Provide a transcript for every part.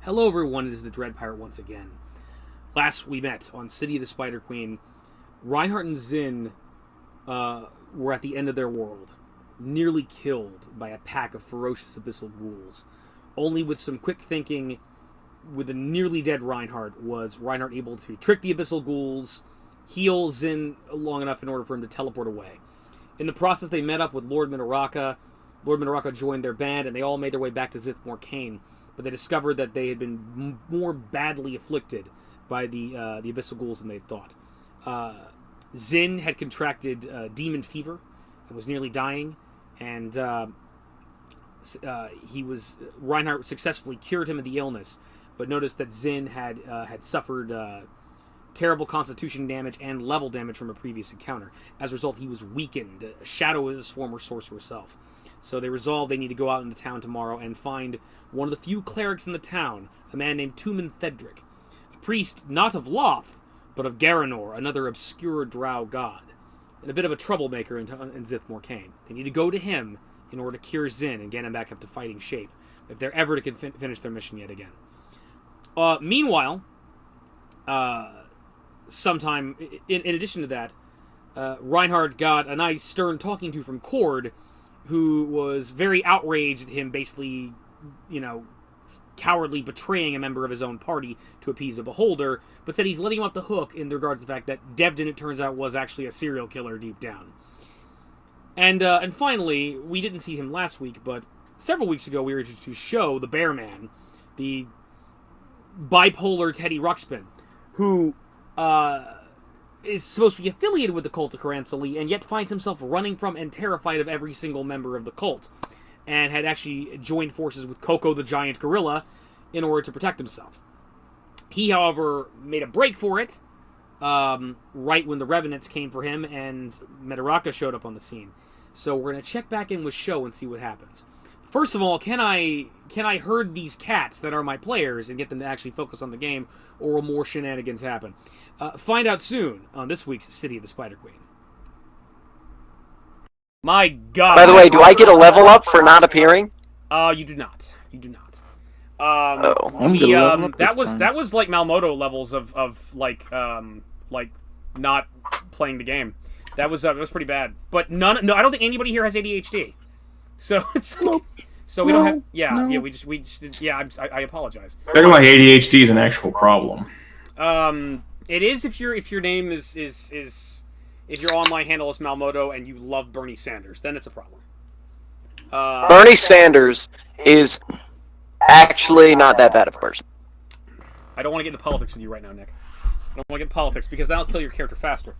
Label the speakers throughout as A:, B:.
A: Hello everyone, it is the Dread Pirate once again. Last we met on City of the Spider Queen, Reinhardt and Zinn were at the end of their world, nearly killed by a pack of ferocious abyssal ghouls. Only with some quick thinking, with a nearly dead Reinhardt, was Reinhardt able to trick the abyssal ghouls, heal Zinn long enough in order for him to teleport away. In the process, they met up with Lord Midoraka. Lord Midoraka joined their band, and they all made their way back to Zithmore-Cain. But they discovered that they had been more badly afflicted by the abyssal ghouls than they had thought. Zinn had contracted demon fever and was nearly dying, and Reinhardt successfully cured him of the illness, but noticed that Zinn had suffered terrible constitution damage and level damage from a previous encounter. As a result, he was weakened, a shadow of his former sorcerer self. So they resolved they need to go out into town tomorrow and find one of the few clerics in the town, a man named Tumen Thedric, a priest not of Loth, but of Garanor, another obscure drow god, and a bit of a troublemaker in Zithmore-Cain. They need to go to him in order to cure Zinn and get him back up to fighting shape, if they're ever to finish their mission yet again. Meanwhile, sometime, in addition to that, Reinhardt got a nice stern talking to from Cord, who was very outraged at him basically, cowardly betraying a member of his own party to appease a beholder, but said he's letting him off the hook in regards to the fact that Devdin, it turns out, was actually a serial killer deep down. And finally, we didn't see him last week, but several weeks ago we were to show the Bear Man, the bipolar Teddy Ruxpin, who is supposed to be affiliated with the cult of Caranthali, and yet finds himself running from and terrified of every single member of the cult, and had actually joined forces with Coco the giant gorilla in order to protect himself. He, however, made a break for it right when the Revenants came for him, and Midoraka showed up on the scene. So we're going to check back in with Show and see what happens. First of all, can I herd these cats that are my players and get them to actually focus on the game, or will more shenanigans happen? Find out soon on this week's City of the Spider Queen. My God!
B: By the way, do I get a level up for not appearing?
A: You do not. You do not. That was like Malmodo levels of not playing the game. That was pretty bad. But I don't think anybody here has ADHD. So it's like, so we don't have. Yeah. We just. Yeah. I apologize.
C: Talking about ADHD is an actual problem.
A: It is if your name is if your online handle is Malmodo and you love Bernie Sanders, then it's a problem.
B: Bernie Sanders is actually not that bad of a person.
A: I don't want to get into politics with you right now, Nick. I don't want to get into politics because that'll kill your character faster.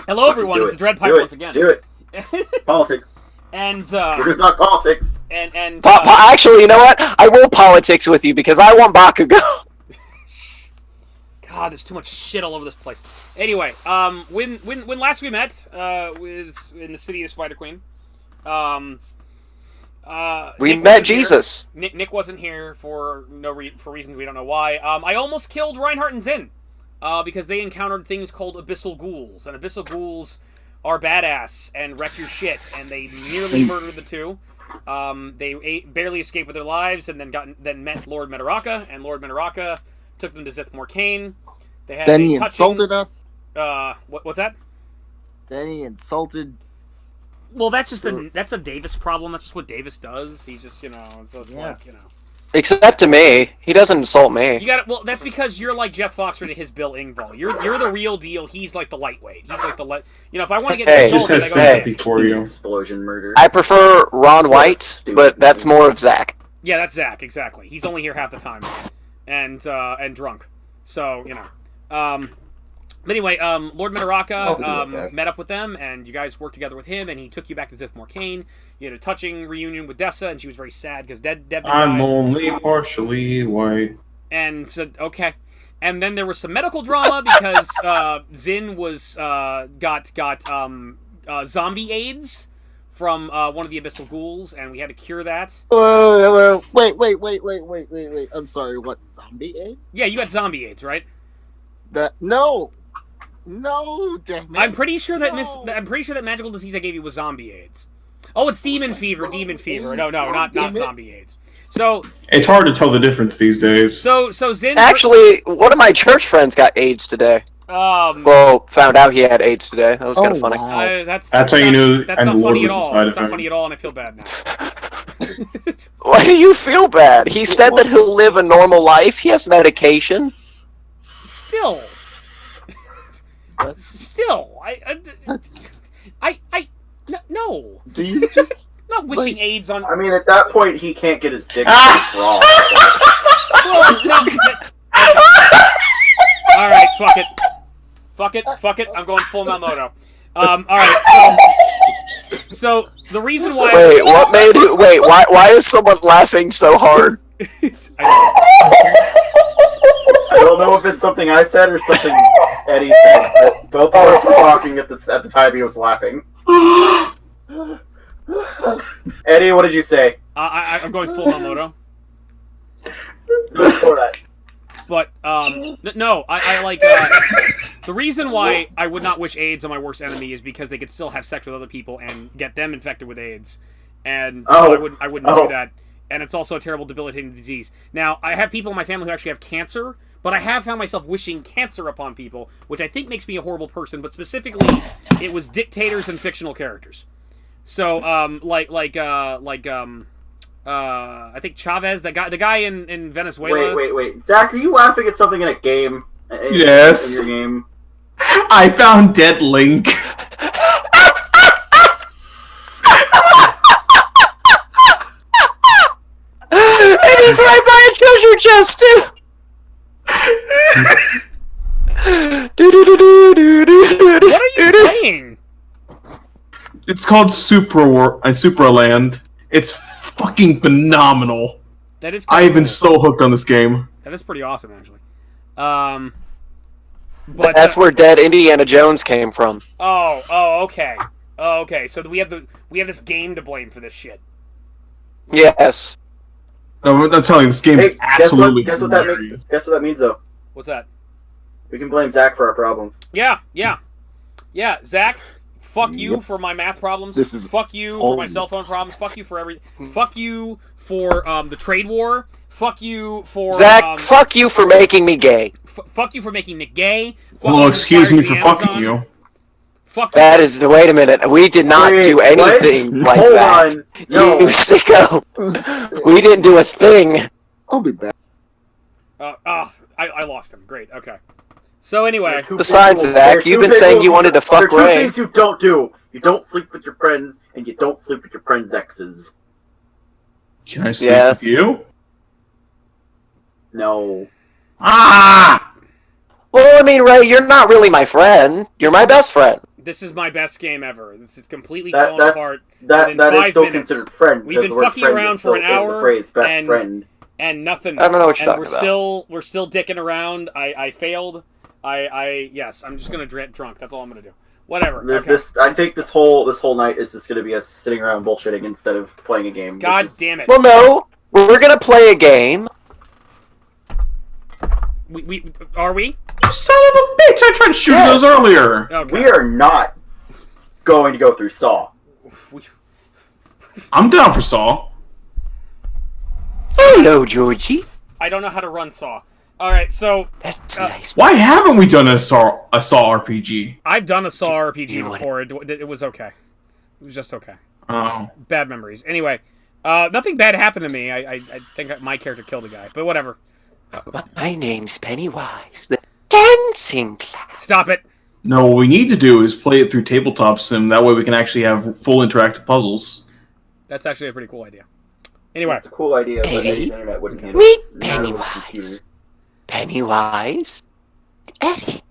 A: Hello, everyone. It's the Dread Pirate once again.
D: Do it. Politics.
A: And
D: we're just not politics.
B: Actually, you know what? I will politics with you because I want Bakugo.
A: God, there's too much shit all over this place. Anyway, when last we met was in the City of Spider Queen.
B: We met Jesus.
A: Nick wasn't here for reasons we don't know why. I almost killed Reinhardt and Zinn because they encountered things called abyssal ghouls, and abyssal ghouls are badass and wreck your shit, and they nearly murdered the two. They barely escaped with their lives, and then met Lord Midoraka, and Lord Midoraka took them to Zithmore-Cain.
E: Then he insulted us.
A: What's that?
E: Then he insulted.
A: Well, that's a Davis problem. That's just what Davis does. He's just
B: Except to me, he doesn't insult me.
A: You got it. Well, that's because you're like Jeff Foxworthy to his Bill Engvall. You're the real deal. He's like the lightweight. He's like the if I want to get insulted, I go
C: for you.
D: Explosion murder.
B: I prefer Ron White, but that's more of Zach.
A: Yeah, that's Zach exactly. He's only here half the time, and drunk. So But anyway, Lord Midoraka met up with them, and you guys worked together with him, and he took you back to Zithmore-Cain. You had a touching reunion with Dessa, and she was very sad because Deb died.
C: I'm only partially white.
A: And said, okay. And then there was some medical drama because Zinn was got zombie AIDS from one of the abyssal ghouls, and we had to cure that.
E: Wait. I'm sorry, what, zombie AIDS?
A: Yeah, you got zombie AIDS, right?
E: No, damn it.
A: I'm pretty sure that magical disease I gave you was zombie AIDS. Oh, it's demon fever. No, not zombie AIDS. So
C: It's hard to tell the difference these days.
A: so Zin
B: Actually, one of my church friends got AIDS today. Well, found out he had AIDS today. That was kind of funny.
E: Wow.
A: That's
C: how you
A: not,
C: knew
A: that's
C: and
A: not
C: the Lord
A: funny at
C: was
A: all.
C: inside
A: That's
C: of
A: not
C: him.
A: funny at all, and I feel bad now.
B: Why do you feel bad? He said that he'll live a normal life. He has medication.
A: Still,
E: That's.
A: no.
E: Do you just?
A: Not wishing AIDS on.
D: I mean, at that point, he can't get his dick raw.
A: Well, no. All right, fuck it. I'm going full Malmoto. All right, so the reason why.
B: Wait, what made it? Wait, why is someone laughing so hard?
D: I don't know if it's something I said or something Eddie said, but both of us were talking at the time he was laughing. Eddie, what did you say?
A: I'm going full Malmoto.
D: Before that.
A: But no, I like the reason why I would not wish AIDS on my worst enemy is because they could still have sex with other people and get them infected with AIDS, and so I wouldn't do that. And it's also a terrible, debilitating disease. Now, I have people in my family who actually have cancer, but I have found myself wishing cancer upon people, which I think makes me a horrible person. But specifically, it was dictators and fictional characters. So, I think Chavez, the guy in Venezuela.
D: Wait. Zach, are you laughing at something in a game?
C: Yes.
D: In your game?
C: I found Dead Link.
B: It is right by a treasure chest too.
A: What are you playing?
C: It's called Supraland. It's fucking phenomenal.
A: That is.
C: I've been so hooked on this game.
A: That is pretty awesome, actually. But
B: That's where Dead Indiana Jones came from.
A: okay. Okay. So we have this game to blame for this shit.
B: Yes.
C: No, I'm telling you, this game is absolutely
D: guess what that means? Guess what that means, though?
A: What's that?
D: We can blame Zach for our problems.
A: Yeah. Zach, fuck you for my math problems. Fuck you for my cell phone problems. Fuck you for everything. Fuck you for the trade war. Fuck you for
B: Zach. Fuck you for making me gay.
A: Fuck you for making Nick gay. Fuck
C: Well,
A: you
C: excuse me for
A: Amazon.
C: fucking you.
A: Fuck you.
B: That is. Wait a minute. We did not do anything like
D: Hold
B: that.
D: on. No.
B: You sicko. We didn't do a thing.
E: I'll be back.
A: I lost him. Great. Okay. So anyway,
B: Besides Zach, you've been saying you wanted to fuck
D: There are two
B: Ray.
D: things you don't do. You don't sleep with your friends, and you don't sleep with your friends' exes.
C: Can I sleep
B: Yeah.
C: with you?
D: No.
C: Ah!
B: Well, I mean, Ray, you're not really my friend. You're my best friend.
A: this is my best game ever. This is completely
D: That-
A: falling
D: that's-
A: apart.
D: That
A: within
D: is
A: 5
D: still
A: minutes.
D: considered friend.
A: We've
D: because
A: been
D: the word
A: fucking
D: friend
A: around
D: is still
A: for an
D: in the
A: hour,
D: phrase best
A: and-
D: friend.
A: And nothing.
B: I don't know what you're
A: and
B: talking about.
A: we're still dicking around. I failed. Yes, I'm just gonna get drunk. That's all I'm gonna do. Whatever. Okay.
D: I think this whole night is just gonna be us sitting around bullshitting instead of playing a game.
A: God
D: which is-
A: damn it.
B: Well, no. We're gonna play a game.
A: We are we?
C: You son of a bitch! I tried to shoot
B: Yes.
C: those earlier.
A: Okay.
D: We are not going to go through Saw.
C: I'm down for Saw.
B: Hello, Georgie.
A: I don't know how to run Saw. All right, so
B: That's nice.
C: Why haven't we done a Saw RPG?
A: I've done a Saw RPG
B: You know what?
A: before. It was okay. It was just okay.
C: Oh.
A: Bad memories. Anyway, nothing bad happened to me. I think my character killed a guy, but whatever.
B: My name's Pennywise, the dancing clown.
A: Stop it.
C: No, what we need to do is play it through Tabletop Sim. That way we can actually have full interactive puzzles.
A: That's actually a pretty cool idea. Anyway,
D: It's a cool idea, but
B: Eddie,
D: the internet wouldn't handle
B: meet
D: it. Not with a computer.
B: Pennywise. Pennywise. Eddie.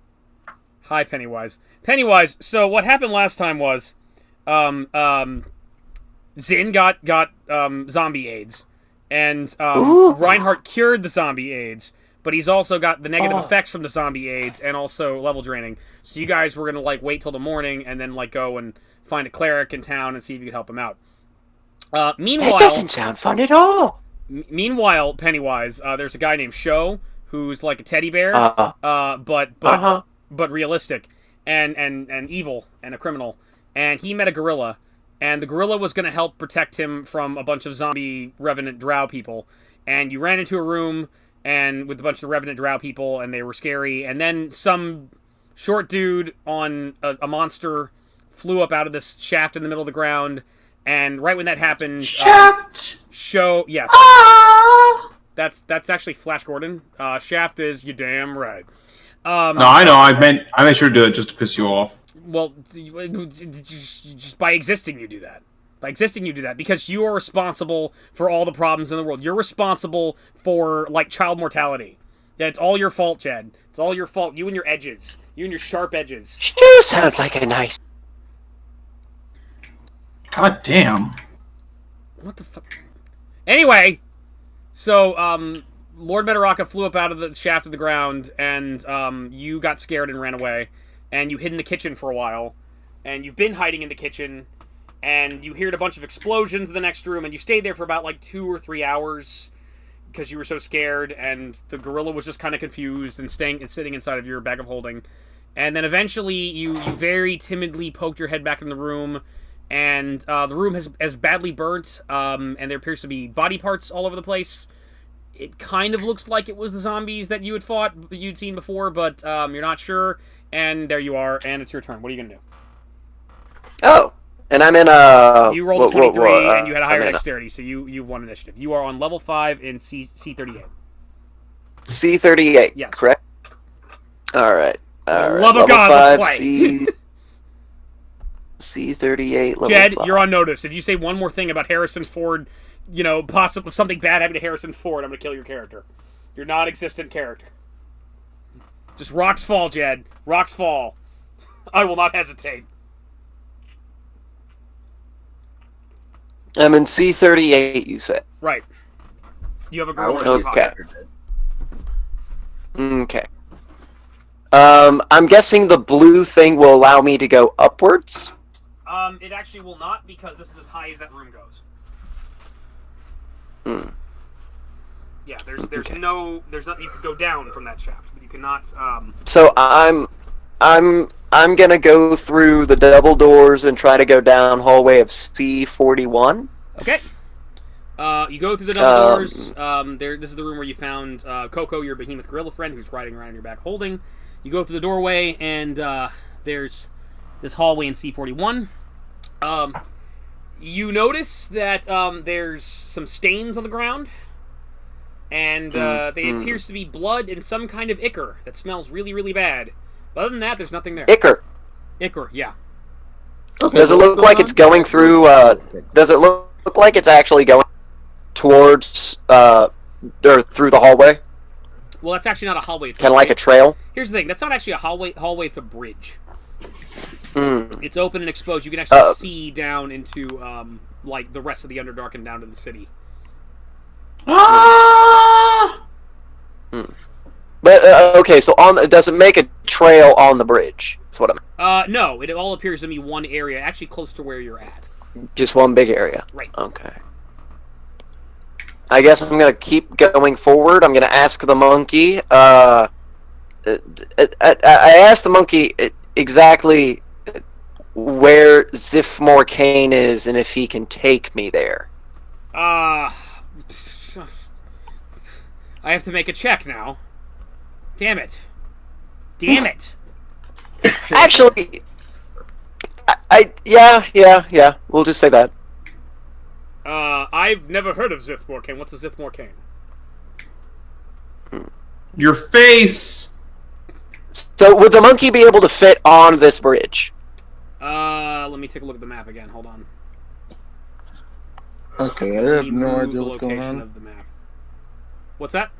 A: hi Pennywise. Pennywise. So what happened last time was, Zin got zombie AIDS, and
B: Ooh.
A: Reinhardt cured the zombie AIDS, but he's also got the negative effects from the zombie AIDS and also level draining. So you guys were gonna wait till the morning and then go and find a cleric in town and see if you could help him out. Meanwhile,
B: That doesn't sound fun at all.
A: Meanwhile, Pennywise, there's a guy named Sho who's like a teddy bear, but realistic and evil and a criminal. And he met a gorilla, and the gorilla was going to help protect him from a bunch of zombie revenant drow people. And you ran into a room and with a bunch of revenant drow people, and they were scary. And then some short dude on a monster flew up out of this shaft in the middle of the ground. And right when that happened,
C: Shaft.
A: yes,
C: Ah!
A: that's actually Flash Gordon. Shaft is you damn right.
C: No, I know. I made sure to do it just to piss you off.
A: Well, just by existing, you do that. By existing, you do that because you are responsible for all the problems in the world. You're responsible for, like, child mortality. Yeah, it's all your fault, Chad. It's all your fault. You and your edges. You and your sharp edges.
B: You sound like a nice...
C: God damn.
A: What the fuck? Anyway, so, Lord Midoraka flew up out of the shaft of the ground, and, you got scared and ran away. And you hid in the kitchen for a while. And you've been hiding in the kitchen. And you heard a bunch of explosions in the next room, and you stayed there for about, like, 2 or 3 hours because you were so scared, and the gorilla was just kind of confused and sitting inside of your bag of holding. And then eventually, you very timidly poked your head back in the room, and the room has badly burnt, and there appears to be body parts all over the place. It kind of looks like it was the zombies that you'd seen before, but you're not sure. And there you are, and it's your turn. What are you gonna do?
B: Oh, and I'm in a...
A: You rolled a 23, and you had a higher dexterity, so you've won initiative. You are on level 5 in C38.
B: C38,
A: yes.
B: Correct? Alright.
A: Love of God, let's play!
B: C38, level
A: Jed,
B: 5.
A: you're on notice. If you say one more thing about Harrison Ford, possibly something bad happened to Harrison Ford, I'm gonna kill your character. Your non-existent character. Just rocks fall, Jed. Rocks fall. I will not hesitate.
B: I'm in C38, you said.
A: Right. You have a
D: I
A: girl.
D: would
B: Okay.
D: have
B: Okay. I'm guessing the blue thing will allow me to go upwards?
A: It actually will not, because this is as high as that room goes. Yeah, there's
B: Okay.
A: there's nothing you can go down from that shaft, but you cannot,
B: So I'm gonna go through the double doors and try to go down hallway of C41.
A: Okay. You go through the double doors. This is the room where you found Coco, your behemoth gorilla friend, who's riding around on your back holding. You go through the doorway, and there's this hallway in C41. You notice that there's some stains on the ground, and they appears to be blood and some kind of ichor that smells really, really bad. But other than that, there's nothing there.
B: Ichor.
A: Ichor, yeah.
E: Okay,
B: Does it look like it's going through, does it look like it's actually going towards, or through the hallway?
A: Well, that's actually not a hallway. It's
B: Kind of like a trail?
A: Here's the thing. That's not actually a hallway. It's a bridge.
B: Mm.
A: It's open and exposed. You can actually see down into, like, the rest of the Underdark and down to the city.
C: Ah!
B: But, okay, so does it make a trail on the bridge? That's what I'm...
A: No. It all appears to be one area, actually close to where you're at.
B: Just one big area?
A: Right.
B: Okay. I guess I'm gonna keep going forward. I'm gonna ask the monkey, I asked the monkey exactly where Zifmore Kane is and if he can take me there.
A: I have to make a check now. Damn it. Damn it.
B: Actually, yeah, we'll just say that.
A: I've never heard of Zithmore Kane. What's a Zithmore Kane?
C: Your face!
B: So, would the monkey be able to fit on this bridge?
A: Let me take a look at the map again. Hold on.
E: Okay, I
A: Let
E: have
A: me
E: no
A: move
E: idea
A: the
E: what's going
A: location
E: on.
A: of the map. What's that?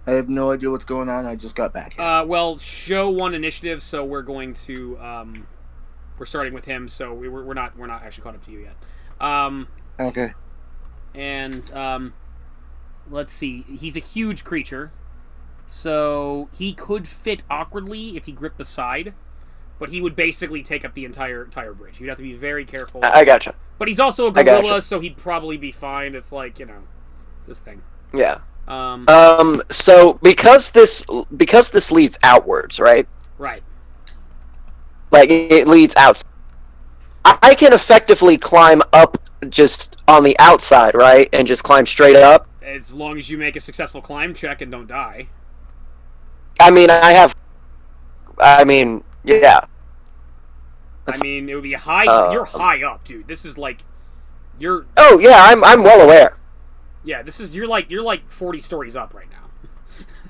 E: I have no idea what's going on. I just got back here.
A: Well, show one initiative, so we're going to, we're starting with him, so we're not actually caught up to you yet.
E: Okay.
A: And, let's see. He's a huge creature, so he could fit awkwardly if he gripped the side, but he would basically take up the entire bridge. You'd have to be very careful.
B: I gotcha.
A: But he's also a gorilla, so he'd probably be fine. It's like, it's this thing.
B: Yeah. So because this leads outwards, right?
A: Right.
B: Like it leads out. I can effectively climb up just on the outside, right? And just climb straight up.
A: As long as you make a successful climb check and don't die.
B: I mean, yeah.
A: I mean, it would be high. You're high up, dude. This is like, you're.
B: Oh yeah, I'm well aware.
A: Yeah, this is you're like 40 stories up right now.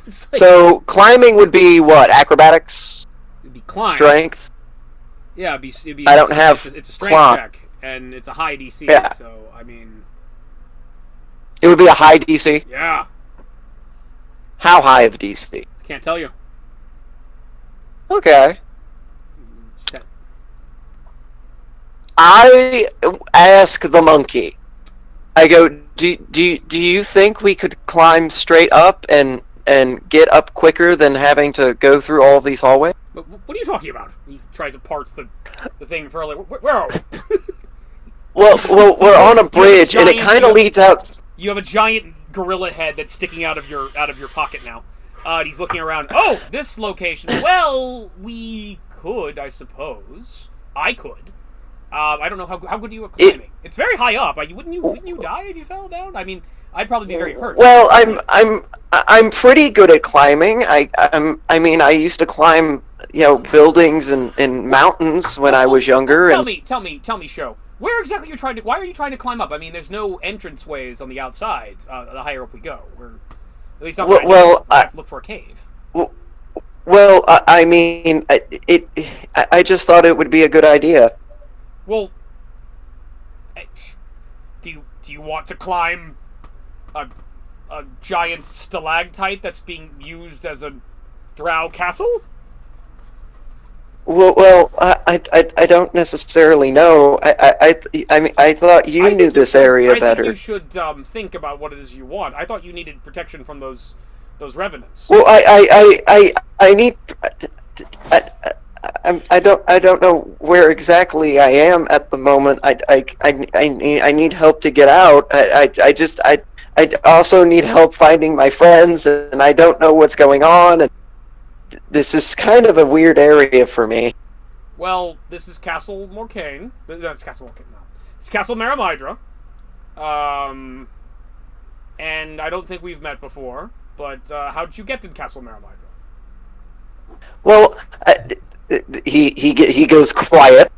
A: Like,
B: so climbing would be what? Acrobatics?
A: it'd be climb.
B: Strength?
A: Yeah, it'd be.
B: I don't have
A: It's a strength
B: climb.
A: check, and it's a high DC.
B: Yeah.
A: So I mean.
B: It would be a high DC?
A: Yeah.
B: How high of DC?
A: Can't tell you.
B: Okay.
A: Set.
B: I ask the monkey. I go, do you think we could climb straight up and get up quicker than having to go through all of these hallways?
A: What are you talking about? He tries to parts the thing further. Where are we?
B: Well, we're on a bridge, and it kind of leads out.
A: You have a giant gorilla head that's sticking out of your pocket now. And he's looking around. Oh, this location. Well, we could, I suppose. I could. I don't know how good you are climbing. It's very high up. Wouldn't you die if you fell down? I mean, I'd probably be very hurt.
B: Well, I'm pretty good at climbing. I mean, I used to climb, buildings and mountains when I was younger.
A: Tell me, Sho. Where exactly are you trying to? Why are you trying to climb up? I mean, there's no entrance ways on the outside. The higher up we go, we're at least not look for a cave.
B: Well, I mean, I just thought it would be a good idea.
A: Well, do you want to climb a giant stalactite that's being used as a drow castle?
B: Well, I don't necessarily know. I mean, I thought you knew this area better.
A: I think you should think about what it is you want. I thought you needed protection from those revenants.
B: Well, I need. I don't know where exactly I am at the moment. I need help to get out. I also need help finding my friends, and I don't know what's going on. And this is kind of a weird area for me.
A: Well, this is Castle Morcaine. That's Castle Morcaine. No, it's Castle Maramydra. And I don't think we've met before. But how did you get to Castle Maramydra?
B: Well, he goes quiet.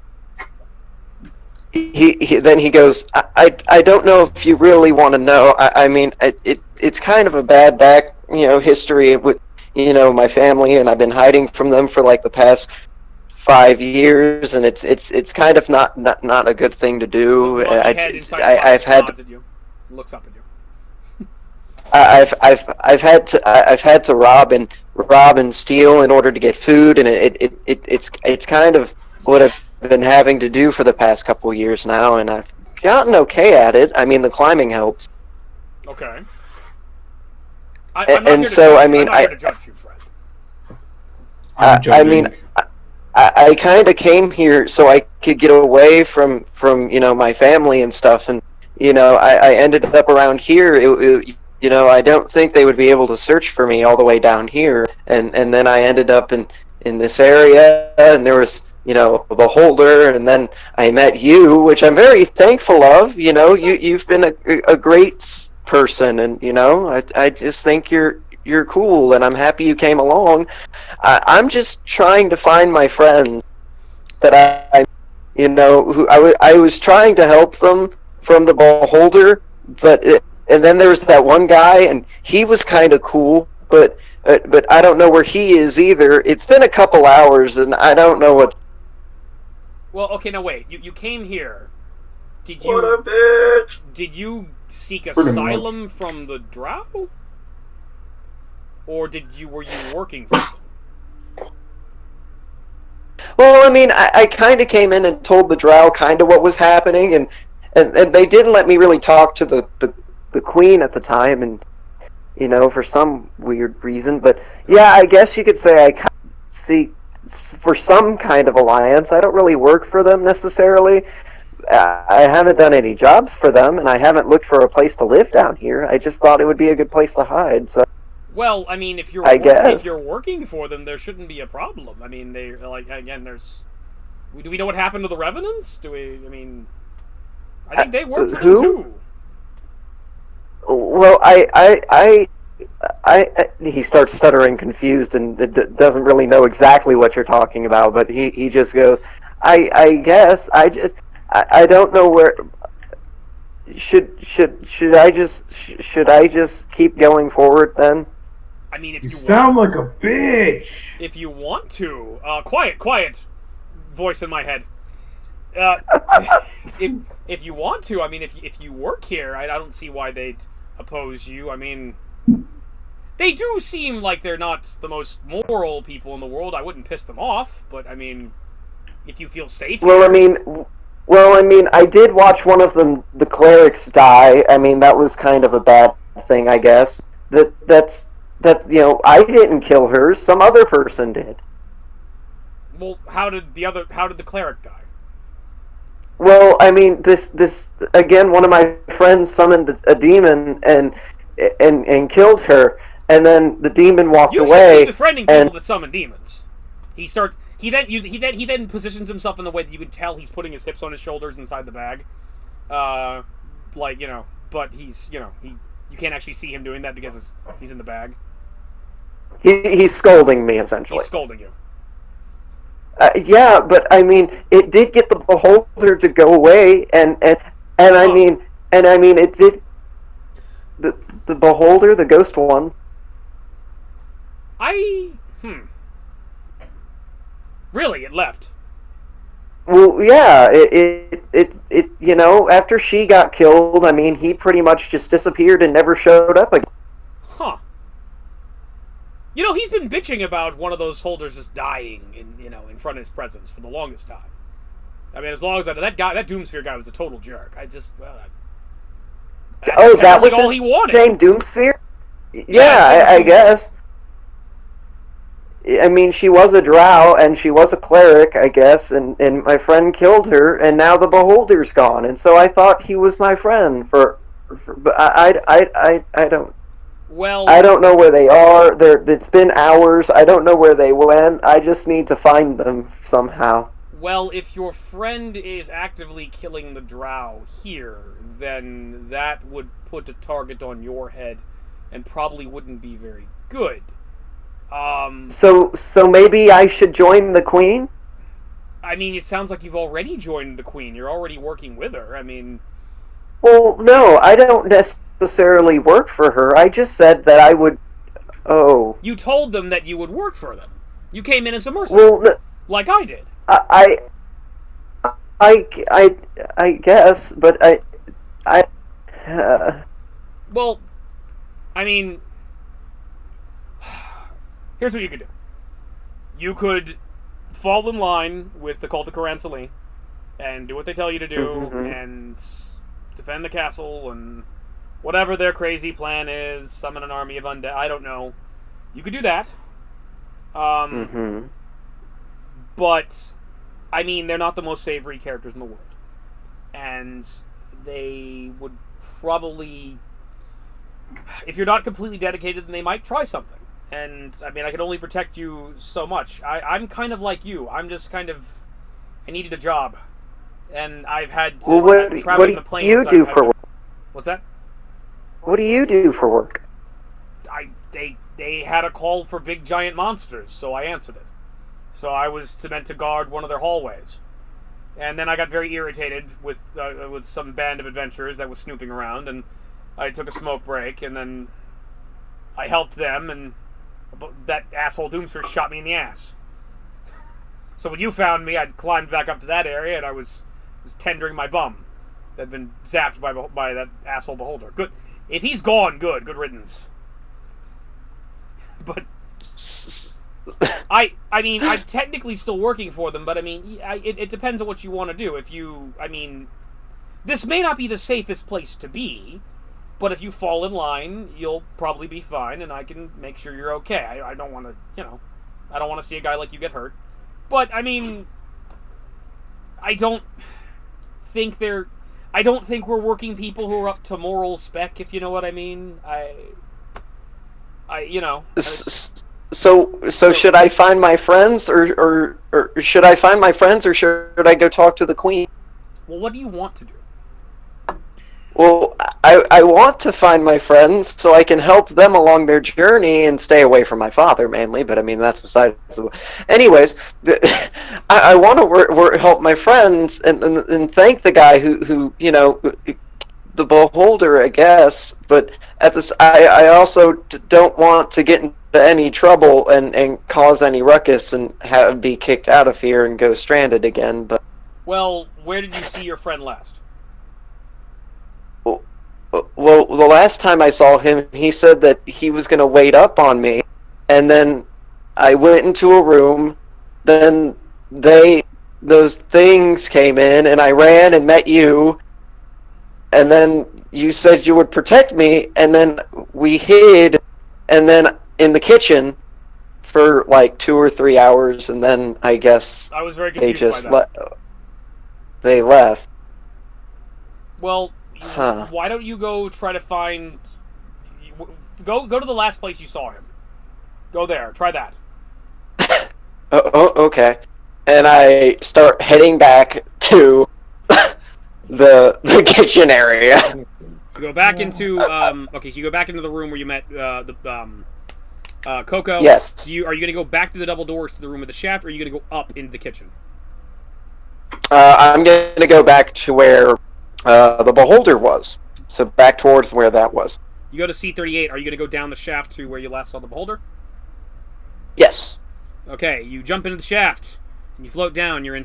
B: Then he goes, I don't know if you really want to know. I mean, it's kind of a bad history with my family, and I've been hiding from them for like the past 5 years, and it's kind of not a good thing to do. I've had
A: at you. Looks up at you.
B: I've had to rob and steal in order to get food, and it's kind of what I've been having to do for the past couple of years now, and I've gotten okay at it. I mean, the climbing helps.
A: Okay. I'm not here to judge you, Fred.
B: I mean, I kind of came here so I could get away from my family and stuff, and I ended up around here. I don't think they would be able to search for me all the way down here, and then I ended up in this area, and there was a beholder, and then I met you, which I'm very thankful of. You've been a great person, and I just think you're cool, and I'm happy you came along. I'm just trying to find my friends that who I was trying to help them from the beholder, and then there was that one guy, and he was kind of cool, but I don't know where he is either. It's been a couple hours, and I don't know what.
A: Well, okay, now wait. You came here. Did
D: What a bitch!
A: Did you seek asylum from the drow? Or were you working for them?
B: Well, I mean, I kind of came in and told the drow kind of what was happening, and they didn't let me really talk to the queen at the time, and for some weird reason. But yeah, I guess you could say I kind of seek for some kind of alliance. I don't really work for them necessarily. I haven't done any jobs for them, and I haven't looked for a place to live down here. I just thought it would be a good place to hide. So.
A: Well, I mean, if you're
B: if
A: working for them, there shouldn't be a problem. I mean, there's Do we know what happened to the Revenants? I think they worked for them
B: who?
A: too.
B: Well, he starts stuttering, confused, and doesn't really know exactly what you're talking about. But he just goes, I guess I don't know where. Should I just keep going forward then?
A: I mean, if
F: You
A: you
F: sound like a bitch.
A: If you want to, quiet, voice in my head. If you want to, I mean, if you work here, I don't see why they'd oppose you. I mean, they do seem like they're not the most moral people in the world. I wouldn't piss them off, but I mean, if you feel safe.
B: Well, I mean, I did watch one of them, the clerics, die. I mean, that was kind of a bad thing, I guess. That's I didn't kill her. Some other person did.
A: Well, how did the cleric die?
B: Well, I mean, this again. One of my friends summoned a demon and killed her, and then the demon walked
A: You
B: away.
A: should be befriending people that summon demons. He then positions himself in the way that you can tell he's putting his hips on his shoulders inside the bag, But he's you can't actually see him doing that because he's in the bag.
B: He's scolding me, essentially.
A: He's scolding you.
B: Yeah, but I mean, it did get the beholder to go away, and I mean, it did. The beholder, the ghost one.
A: Really, it left.
B: Well, yeah, it after she got killed, I mean, he pretty much just disappeared and never showed up again.
A: Huh. He's been bitching about one of those holders just dying in front of his presence for the longest time. I mean, as long as that Doomsphere guy was a total jerk. That
B: was
A: all
B: his
A: he wanted.
B: name, Doomsphere? Yeah, I guess. I mean, she was a drow, and she was a cleric, I guess, and my friend killed her, and now the beholder's gone, and so I thought he was my friend but I don't...
A: Well,
B: I don't know where they are. It's been hours. I don't know where they went. I just need to find them somehow.
A: Well, if your friend is actively killing the drow here, then that would put a target on your head and probably wouldn't be very good.
B: So maybe I should join the Queen?
A: I mean, it sounds like you've already joined the Queen. You're already working with her. I mean...
B: Well, no, I don't necessarily work for her. I just said that I would... Oh.
A: You told them that you would work for them. You came in as a mercenary.
B: Well,
A: like I did.
B: I guess, but
A: Well, I mean... Here's what you could do. You could fall in line with the cult of Karansali and do what they tell you to do and defend the castle and whatever their crazy plan is, summon an army of undead. I don't know. You could do that. But, I mean, they're not the most savory characters in the world. And they would probably... If you're not completely dedicated, then they might try something. And, I mean, I can only protect you so much. I'm kind of like you. I'm just kind of... I needed a job. And I've had to...
B: Well, what do you do for work?
A: What's that?
B: What do you do for work?
A: They had a call for big giant monsters, so I answered it. So I was meant to guard one of their hallways. And then I got very irritated with some band of adventurers that was snooping around, and I took a smoke break, and then I helped them, and that asshole Doomsphere shot me in the ass. So when you found me, I'd climbed back up to that area, and I was tendering my bum that had been zapped by that asshole beholder. Good. If he's gone, good riddance. But I mean, I'm technically still working for them, but I mean, it depends on what you want to do. This may not be the safest place to be, but if you fall in line, you'll probably be fine, and I can make sure you're okay. I don't want to, I don't want to see a guy like you get hurt. But, I mean, I don't think we're working people who are up to moral spec, if you know what I mean.
B: So should I find my friends, or should I find my friends, or should I go talk to the queen?
A: Well, what do you want to do?
B: Well, I want to find my friends so I can help them along their journey and stay away from my father mainly. But I mean, that's besides. Anyways, I want to help my friends and thank the guy who the beholder, I guess. But at this, I also don't want to get into any trouble and cause any ruckus and be kicked out of here and go stranded again. But
A: Well, where did you see your friend last?
B: well, the last time I saw him, he said that he was going to wait up on me, and then I went into a room. Then those things came in, and I ran and met you, and then you said you would protect me, and then we hid, and then in the kitchen for like 2 or 3 hours, and then I guess
A: I was very
B: they
A: confused
B: just
A: by that.
B: they left.
A: Well,
B: Huh.
A: why don't you go try to find... Go to the last place you saw him. Go there. Try that.
B: Okay. And I start heading back to the kitchen area.
A: You go back into... okay, so you go back into the room where you met Coco.
B: Yes.
A: Are you going to go back to the double doors to the room with the shaft, or are you going to go up into the kitchen?
B: I'm going to go back to where the beholder was. So back towards where that was.
A: You go to C38. Are you going to go down the shaft to where you last saw the beholder?
B: Yes.
A: Okay, you jump into the shaft and you float down. You're in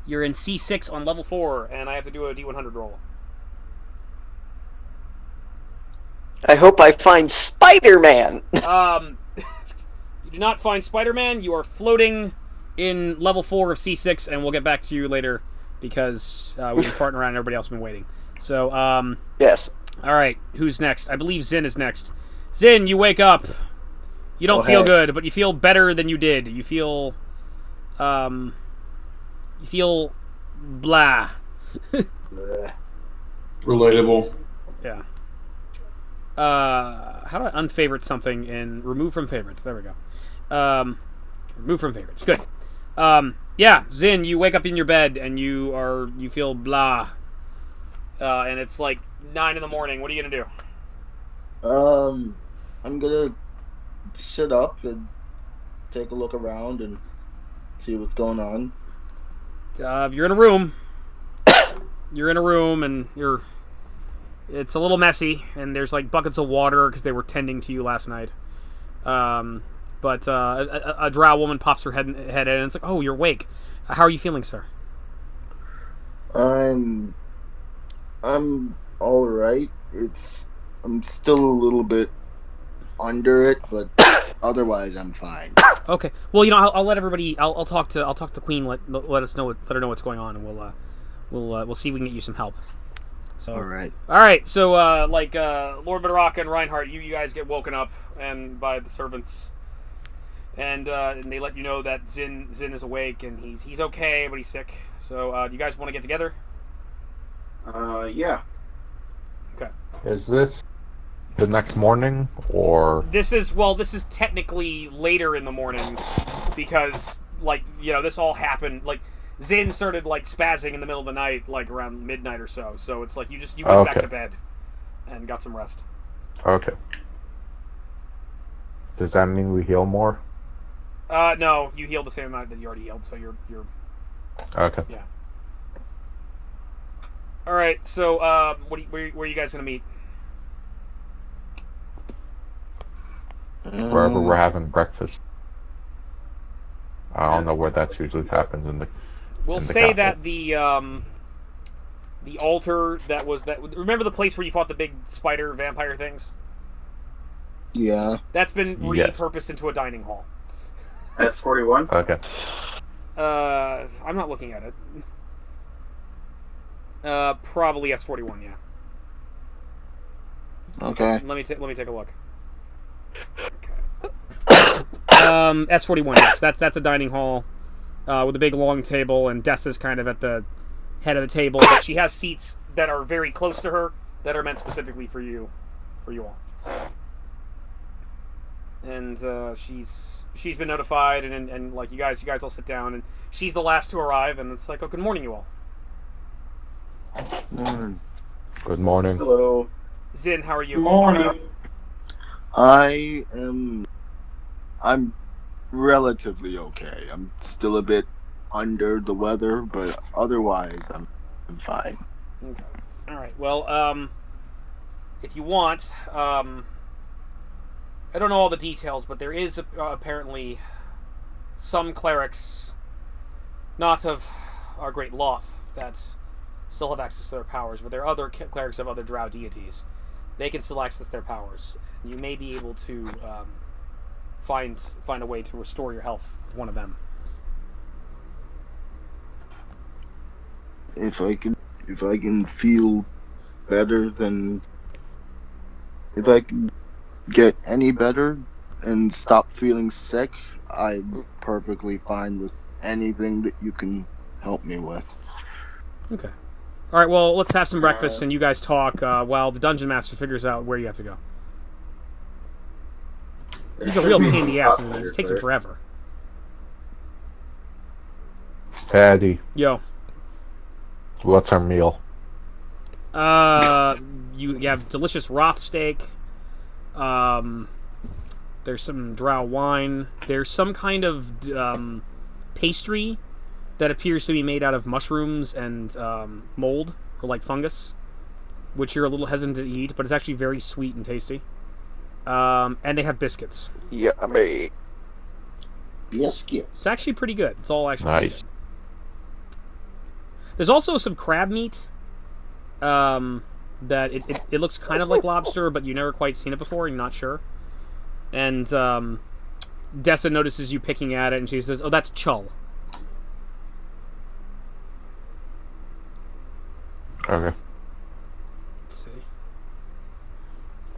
A: you're in C6 on level 4, and I have to do a D100 roll.
B: I hope I find Spider-Man.
A: You do not find Spider-Man. You are floating in level 4 of C6, and we'll get back to you later because we've been farting around and everybody else has been waiting. So,
B: Yes.
A: all right, who's next? I believe Zin is next. Zin, you wake up. You don't feel good, but you feel better than you did. You feel blah.
C: Relatable.
A: Yeah. How do I unfavorite something in remove from favorites? There we go. Remove from favorites. Good. Yeah, Zin, you wake up in your bed and you feel blah. And it's like 9 in the morning. What are you gonna do?
E: I'm gonna sit up and take a look around and see what's going on.
A: You're in a room. You're in a room and it's a little messy, and there's like buckets of water because they were tending to you last night. But a drow woman pops her head in, and it's like, "Oh, you're awake. How are you feeling, sir?"
E: I'm all right. I'm still a little bit under it, but otherwise I'm fine.
A: Okay. Well, I'll let everybody. I'll talk to the queen. Let her know what's going on, and we'll see if we can get you some help. So,
E: All right.
A: So, Lord Midoraka and Reinhardt, you guys get woken up and by the servants, and they let you know that Zin is awake and he's okay, but he's sick. So, do you guys want to get together?
D: Yeah.
A: Okay.
G: Is this the next morning, or
A: This is technically later in the morning because this all happened Zin started spazzing in the middle of the night, around midnight or so. So it's like you went back to bed and got some rest.
G: okay? Does that mean we heal more?
A: No, you healed the same amount that you already healed, so you're
G: Okay.
A: yeah. All right, so where are you guys gonna meet?
G: Wherever we're having breakfast. I don't know where that usually happens in the.
A: We'll
G: in the
A: say
G: castle.
A: that the altar that remember the place where you fought the big spider vampire things?
E: Yeah.
A: That's been
G: Yes.
A: repurposed into a dining hall.
D: S41.
G: Okay.
A: I'm not looking at it. Probably S41, yeah.
E: Okay.
A: Let me take a look. Okay. S41, yes. That's a dining hall with a big long table, and Dessa's kind of at the head of the table. But she has seats that are very close to her that are meant specifically for you all. and she's been notified, and like you guys all sit down, and she's the last to arrive, and it's like, oh, good morning, you all.
E: Morning.
G: Good morning.
D: Hello.
A: Zin, how are you?
C: Morning.
E: I'm relatively okay. I'm still a bit under the weather, but otherwise I'm fine.
A: Okay. All right. Well, if you want, I don't know all the details, but there is apparently some clerics, not of our great Loth, that still have access to their powers, but there are other clerics of other drow deities. They can still access their powers. You may be able to find a way to restore your health with one of them.
E: If I can feel better, then if I can get any better and stop feeling sick, I'm perfectly fine with anything that you can help me with.
A: Okay. All right. Well, let's have some breakfast, and you guys talk while the dungeon master figures out where you have to go. He's a real pain in the ass, isn't he? It takes him forever.
G: Patty,
A: Yo.
G: what's our meal?
A: You have delicious Roth steak. There's some drow wine. There's some kind of pastry that appears to be made out of mushrooms and mold, or like fungus, which you're a little hesitant to eat, but it's actually very sweet and tasty. And they have biscuits.
B: Yummy.
E: Biscuits.
A: It's actually pretty good. It's all actually
G: Nice.
A: There's also some crab meat. That it looks kind of like lobster, but you've never quite seen it before. You're not sure. And Dessa notices you picking at it, and she says, "Oh, that's chull."
G: Okay.
A: Let's see.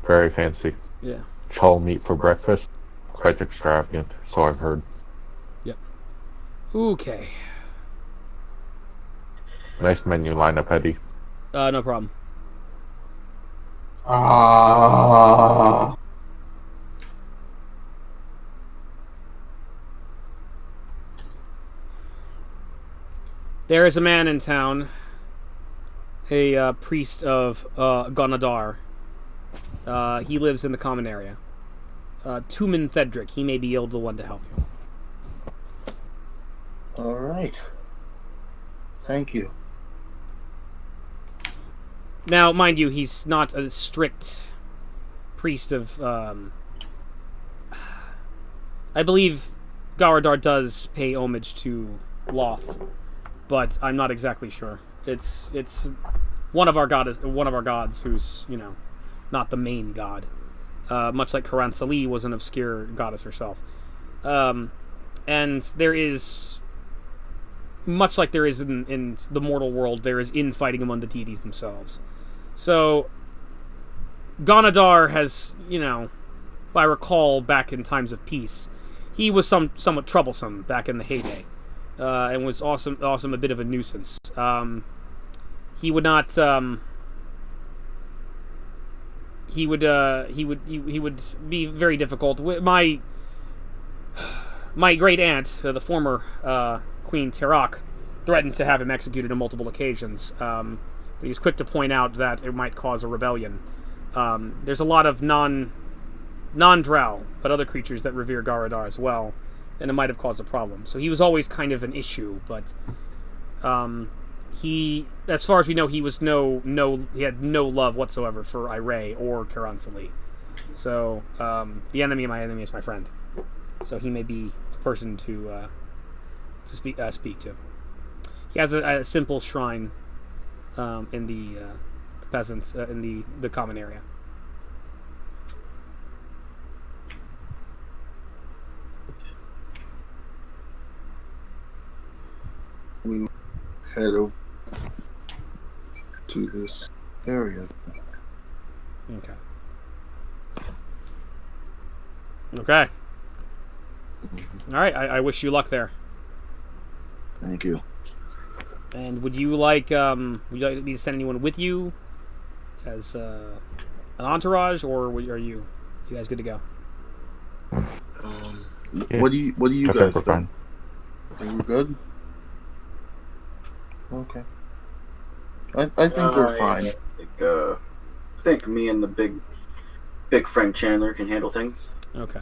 G: Very fancy.
A: Yeah.
G: Chull meat for breakfast. Quite extravagant, so I've heard.
A: Yep. Okay.
G: Nice menu lineup, Eddie.
A: No problem.
E: Ah.
A: There is a man in town, a priest of Gonadar. He lives in the common area. Tumen Thedric. He may be able to one to help you.
E: All right. Thank you.
A: Now, mind you, he's not a strict priest of... I believe Garadar does pay homage to Loth, but I'm not exactly sure. It's one of our gods who's, not the main god. Much like Karan Sali was an obscure goddess herself. And there is... Much like there is in the mortal world, there is infighting among the deities themselves. So, Gonadar has, if I recall back in times of peace, he was somewhat troublesome back in the heyday, and was also a bit of a nuisance. He would not. He would be very difficult. My great aunt, the former Queen Terak, threatened to have him executed on multiple occasions. But he was quick to point out that it might cause a rebellion. There's a lot of non-drow, but other creatures that revere Garadar as well, and it might have caused a problem. So he was always kind of an issue, but he, as far as we know, he was he had no love whatsoever for Iray or Karan Sali. So the enemy of my enemy is my friend. So he may be a person to speak to. He has a simple shrine in the peasants in the common area.
E: We head over to this area.
A: Okay. Okay. All right. I wish you luck there.
E: Thank you.
A: And would you like me to send anyone with you as an entourage, or are you guys good to go?
G: Yeah.
E: What do you
G: Okay,
E: guys
G: we're fine.
E: think? Are you good? Okay. I think we're fine.
D: I think me and the big friend Chandler can handle things.
A: Okay.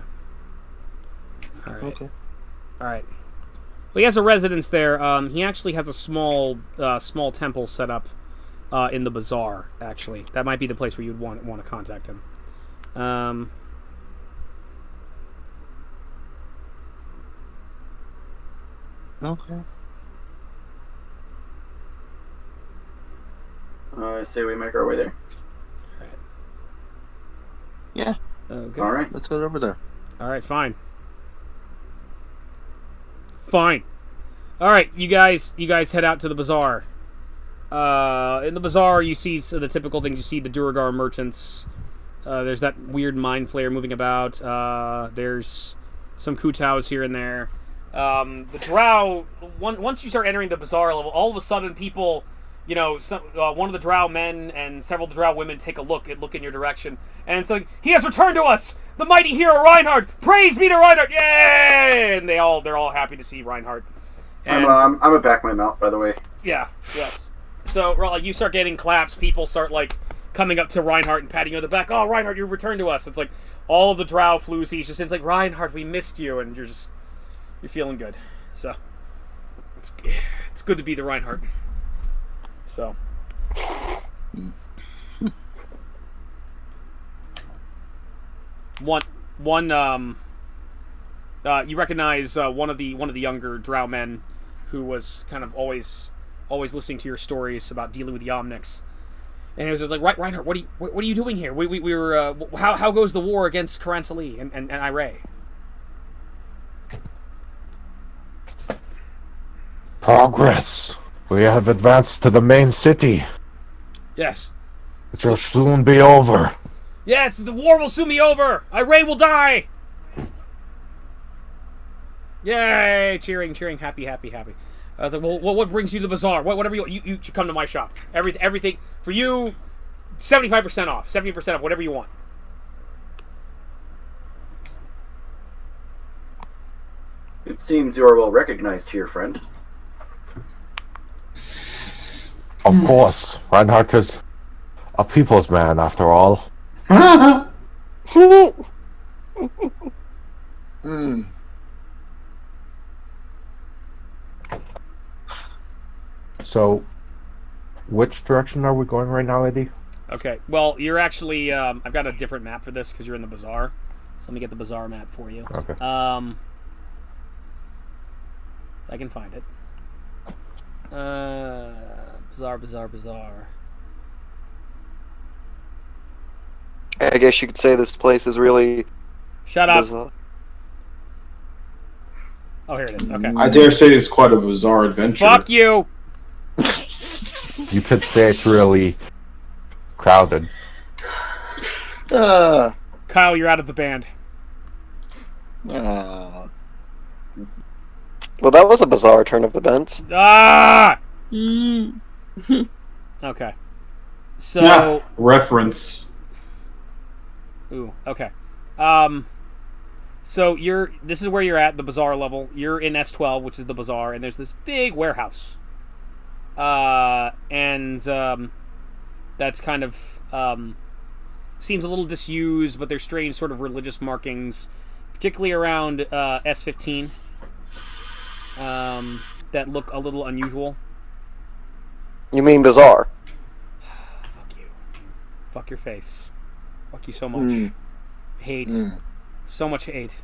A: All right.
E: Okay.
A: All right. Well, he has a residence there. He actually has a small temple set up in the bazaar. Actually, that might be the place where you'd want to contact him.
E: Okay.
D: I say we make our way there.
E: Yeah.
A: Okay.
D: All right.
E: Let's head over there.
A: All right. Fine. Fine. All right. You guys head out to the bazaar. In the bazaar, you see the typical things. You see the Duragar merchants. There's that weird mind flayer moving about. There's some Kutaus here and there. The drow, once you start entering the bazaar level, all of a sudden people, one of the drow men and several of the drow women take a look in your direction, and it's like, he has returned to us, the mighty hero Reinhardt. Praise be to Reinhardt! Yay! And they're all happy to see Reinhardt. And,
D: I'm a back my mouth, by the way.
A: Yeah. Yes. So like you start getting claps, people start like coming up to Reinhardt and patting you on the back. Oh, Reinhardt, you've returned to us. It's like all of the drow floozies just it's like, Reinhardt, we missed you, and you're feeling good. So it's good to be the Reinhardt. So you recognize one of the younger drow men who was kind of always listening to your stories about dealing with Yomniks. And it was like, Reinhardt, what are you doing here? We were how goes the war against Karansali and Iray?
G: Progress. We have advanced to the main city.
A: Yes.
G: It shall soon be over.
A: Yes, the war will soon be over. Iray will die. Yay! Cheering, happy. I was like, well, what brings you to the bazaar? Whatever you should come to my shop. Everything for you, 75% off, 70% off, whatever you want.
D: It seems you are well recognized here, friend.
G: Of course, Reinhardt is a people's man, after all. So, which direction are we going right now, Eddie?
A: Okay, well, you're actually, I've got a different map for this because you're in the bazaar. So let me get the bazaar map for you.
G: Okay.
A: I can find it. Bazaar.
B: I guess you could say this place is really...
A: Shut up.
B: bizarre.
A: Oh, here it is. Okay.
C: I dare say it's quite a bizarre adventure.
A: Fuck you!
G: You could say it's really crowded.
A: Kyle, you're out of the band.
B: Well, that was a bizarre turn of events.
A: Ah! Okay. So...
C: Yeah, reference.
A: Ooh, okay. So this is where you're at, the bazaar level. You're in S12, which is the bazaar, and there's this big warehouse. And that's kind of, seems a little disused, but there's strange sort of religious markings, particularly around, S15, that look a little unusual.
B: You mean bizarre?
A: Fuck you. Fuck your face. Fuck you so much. Hate. So much hate.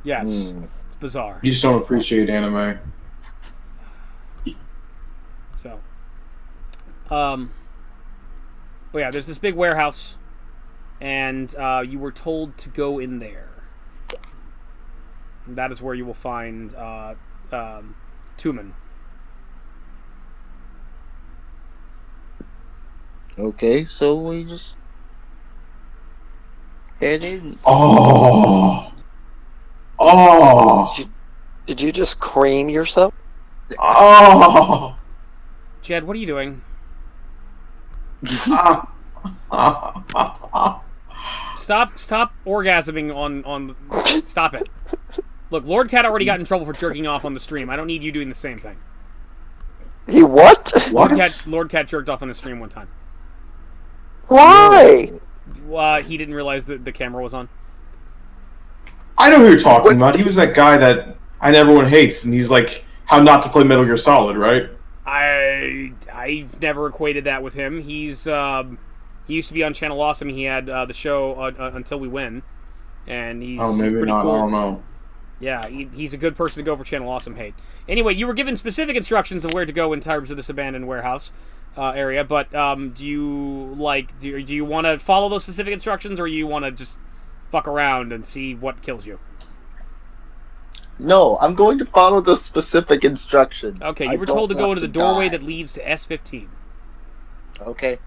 A: Yes. It's bizarre.
C: You just don't appreciate anime.
A: So. But yeah, there's this big warehouse, and you were told to go in there. And that is where you will find Tumen.
E: Okay, so we just head in.
C: Oh.
B: Did you just cream yourself?
C: Oh.
A: Jed, what are you doing? orgasming on. Stop it. Look, Lord Cat already got in trouble for jerking off on the stream. I don't need you doing the same thing.
B: He what?
A: Lord Cat jerked off on the stream one time.
B: Why?
A: He didn't realize that the camera was on.
C: I know who you're talking about. He was that guy that everyone hates, and he's like, how not to play Metal Gear Solid, right?
A: I've never equated that with him. He used to be on Channel Awesome. He had the show Until We Win, and he's
C: maybe
A: pretty
C: not.
A: cool.
C: I don't know.
A: Yeah, he's a good person to go for Channel Awesome hate. Anyway, you were given specific instructions of where to go in terms of this abandoned warehouse area, but do you want to follow those specific instructions, or you want to just fuck around and see what kills you?
E: No, I'm going to follow the specific instructions.
A: Okay, you were told to go into the doorway that leads to S15.
E: Okay.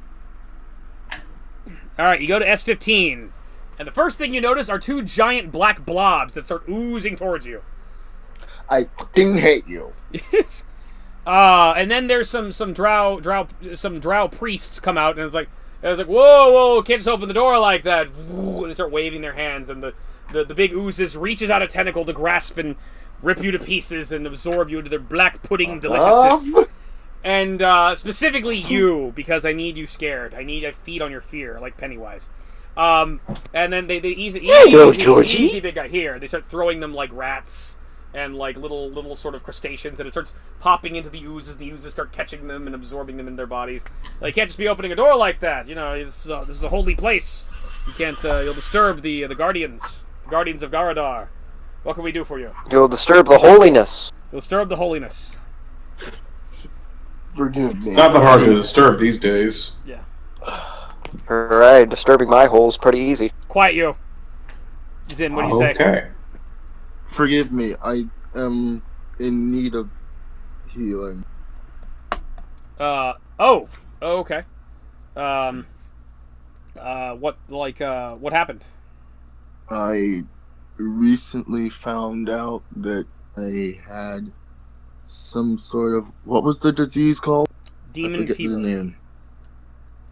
A: Alright, you go to S15, and the first thing you notice are two giant black blobs that start oozing towards you.
E: I fucking hate you.
A: And then there's some drow priests come out, and it's like, whoa, can't just open the door like that. And they start waving their hands, and the big oozes reaches out a tentacle to grasp and rip you to pieces and absorb you into their black pudding deliciousness. And specifically you, because I need you scared. I need to feed on your fear, like Pennywise. And then they easy big guy here. They start throwing them like rats and like little sort of crustaceans, and it starts popping into the oozes, and the oozes start catching them and absorbing them in their bodies. They can't just be opening a door like that. You know, this is a holy place. You can't. You'll disturb the guardians. Guardians of Garadar. What can we do for you?
B: You'll disturb the holiness.
A: You'll disturb the holiness.
E: Forgive me.
C: It's not that hard to disturb these days.
A: Yeah.
B: Alright, disturbing my hole is pretty easy.
A: Quiet you. Zin, what do you say?
C: Okay.
E: Forgive me. I am in need of healing.
A: Oh. Okay. What happened?
E: I recently found out that I had some sort of... What was the disease called?
A: Demon fever.
E: The name.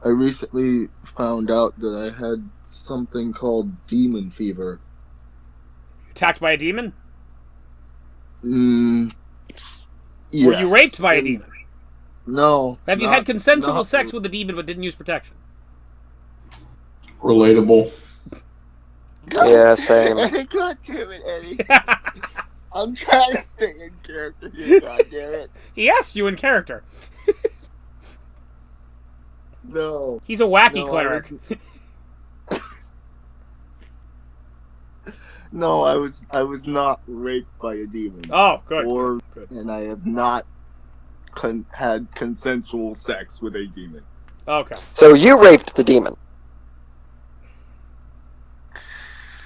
E: I recently found out that I had something called demon fever.
A: Attacked by a demon?
E: Yes.
A: Were you raped by a demon?
E: No.
A: Have you had consensual sex with the demon but didn't use protection?
C: Relatable.
B: Yeah, same.
E: God damn it, Eddie. I'm trying to stay in character here, god damn it.
A: He asked you in character.
E: No.
A: He's a wacky cleric.
E: No, I was not raped by a demon.
A: Oh, good. Good.
E: And I have not had consensual sex with a demon.
A: Okay.
B: So you raped the demon.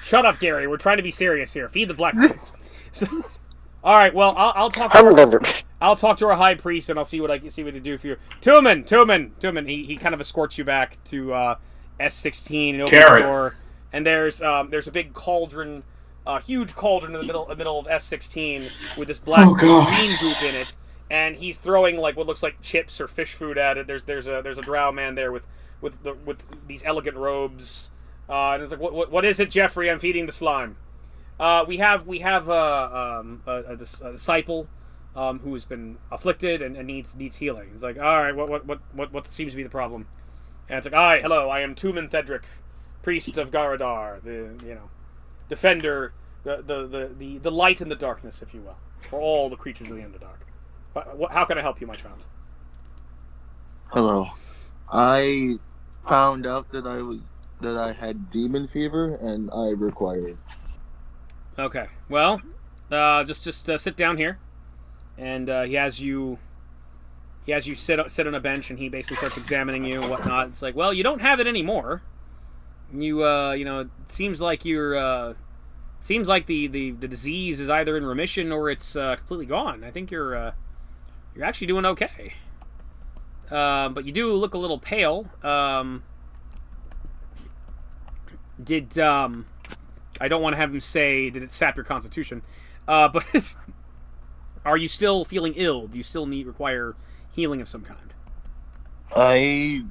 A: Shut up, Gary. We're trying to be serious here. Feed the black birds. So, all right. Well, I'll talk. I'll talk to our high priest, and I'll see what I can do for you. Tumen. He kind of escorts you back to S16 and opens the door. And there's a big cauldron, huge cauldron in the middle of S16 with this black green goop in it. And he's throwing like what looks like chips or fish food at it. There's a drow man there with these elegant robes. And it's like, what is it, Jeffrey? I'm feeding the slime. We have a disciple who has been afflicted and needs healing. It's like, all right, what seems to be the problem? And it's like, all right, hello, I am Tumen Thedric, priest of Garadar, the defender, the light in the darkness, if you will, for all the creatures of the Underdark. How can I help you, my child?
E: Hello. I found out that I had demon fever, and I require it.
A: Okay. Well, just sit down here, and he has you sit on a bench, and he basically starts examining you and whatnot. It's like, well, you don't have it anymore. It seems like the disease is either in remission or it's completely gone. I think you're actually doing okay. But you do look a little pale. I don't want to have him say, did it sap your constitution? But are you still feeling ill? Do you still require healing of some kind?
E: I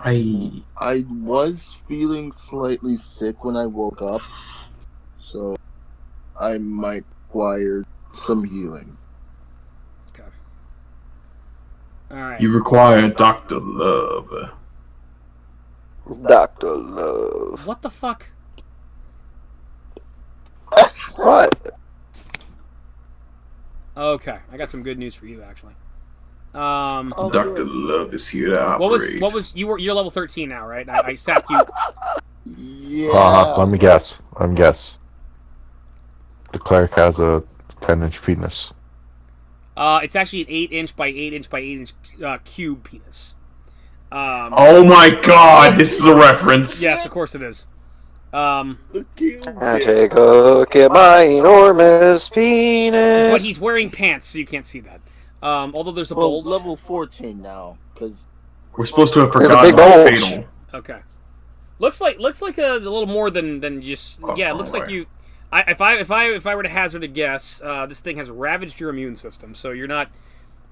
E: I was feeling slightly sick when I woke up, so I might require some healing.
A: Okay. All right.
C: You require Dr. Love.
B: Dr. Love.
A: What the fuck?
B: What?
A: Okay, I got some good news for you, actually.
E: Oh,
C: Dr.
E: good.
C: Love is here to
A: What
C: operate.
A: was you're level 13 now, right? I sapped you.
E: Yeah.
G: Let me guess. The cleric has a 10-inch penis.
A: It's actually an 8-inch by 8-inch by 8-inch cube penis.
C: Oh my god, this is a reference.
A: Yes, of course it is.
E: The cube
B: I
E: dick.
B: take a look at my enormous penis.
A: But he's wearing pants, so you can't see that. Although there's a
E: Well,
A: bulge.
E: level 14 now, because
C: We're supposed to have
B: There's a
C: forgotten
B: big
C: about
B: bulge.
C: Fatal.
A: Okay. Looks like a little more than just. Yeah, it looks like you. If I were to hazard a guess, this thing has ravaged your immune system, so you're not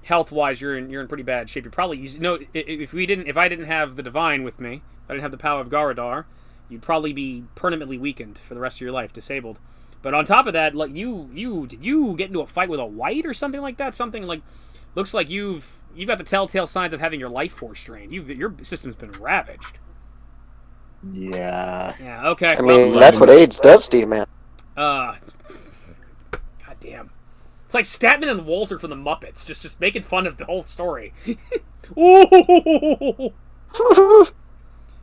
A: health wise. You're in pretty bad shape. You're probably if I didn't have the divine with me, if I didn't have the power of Garadar, you'd probably be permanently weakened for the rest of your life, disabled. But on top of that, like did you get into a fight with a white or something like that? Something like looks like you've got the telltale signs of having your life force strained. Your system's been ravaged.
E: yeah.
A: Yeah. Okay.
B: I mean, that's what AIDS does to you, man.
A: God damn. It's like Statman and Walter from the Muppets, just making fun of the whole story. Ooh.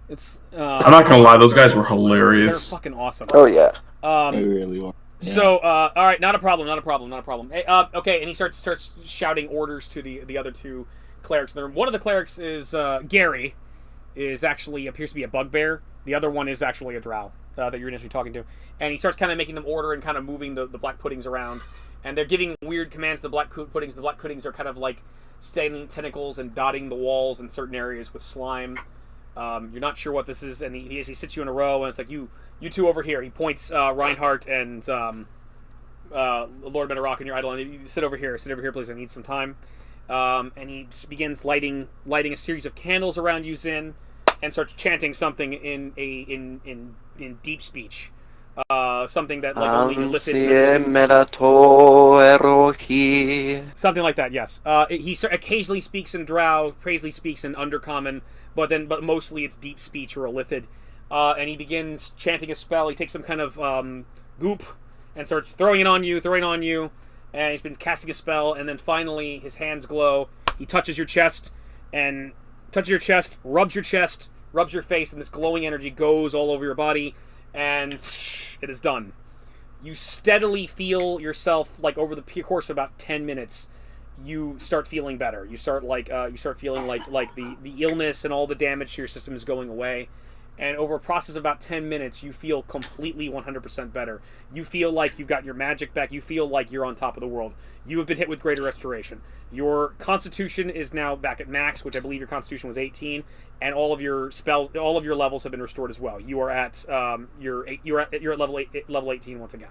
A: It's.
C: I'm not gonna lie, those guys were
A: They're
C: hilarious.
A: fucking awesome.
B: Oh yeah.
E: I really want.
A: So, all right, not a problem. Hey, okay, and he starts shouting orders to the other two clerics. One of the clerics is Gary, is actually appears to be a bugbear. The other one is actually a drow that you're initially talking to, and he starts kind of making them order and kind of moving the black puddings around, and they're giving weird commands to the black puddings. The black puddings are kind of like standing tentacles and dotting the walls in certain areas with slime. You're not sure what this is, and he sits you in a row, and it's like you two over here. He points Reinhardt and Lord Midoraka and your idol, and you sit over here, please. I need some time. And he begins lighting a series of candles around you, Zin, and starts chanting something in deep speech. Something that like only Lithic. Something like that, yes. He occasionally speaks in Drow, occasionally speaks in Undercommon, but mostly it's deep speech or a Lithid. And he begins chanting a spell. He takes some kind of goop and starts throwing it on you, and he's been casting a spell, and then finally his hands glow. He touches your chest, rubs your face, and this glowing energy goes all over your body, and it is done. You steadily feel yourself, like over the course of about 10 minutes, you start feeling better. You start feeling like the illness and all the damage to your system is going away. And over a process of about 10 minutes, you feel completely 100% better. You feel like you've got your magic back. You feel like you're on top of the world. You have been hit with greater restoration. Your constitution is now back at max, which I believe your constitution was 18, and all of your levels have been restored as well. You are at you're at level 18 once again.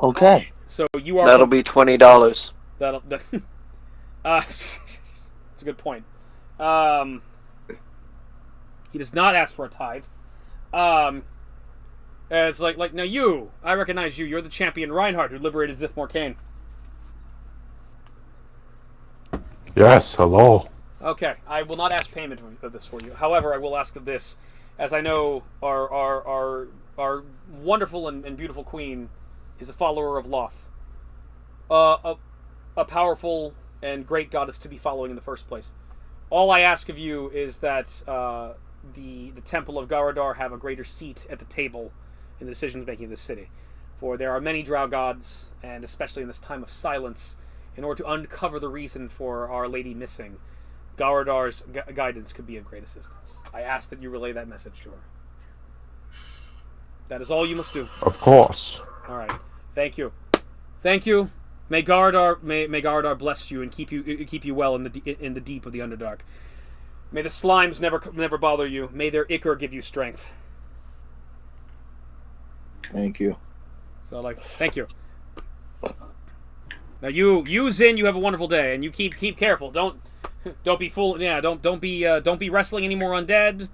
E: Okay.
A: So you are.
B: That'll be $20.
A: That's a good point. He does not ask for a tithe. It's like now I recognize you. You're the champion Reinhardt who liberated Zithmor Kane.
G: Yes, hello.
A: Okay, I will not ask payment of this for you. However, I will ask of this, as I know our wonderful and beautiful queen is a follower of Loth, a powerful and great goddess to be following in the first place. All I ask of you is that the Temple of Garadar have a greater seat at the table in the decisions making of this city. For there are many drow gods, and especially in this time of silence, in order to uncover the reason for Our Lady missing, Garadar's guidance could be of great assistance. I ask that you relay that message to her. That is all you must do.
G: Of course.
A: All right. Thank you. May Garadar bless you and keep you well in the deep of the Underdark. May the slimes never bother you. May their ichor give you strength.
E: Thank you.
A: So thank you. Now you Zin, you have a wonderful day, and you keep careful. Don't Don't be fool. Yeah, don't be wrestling any more undead.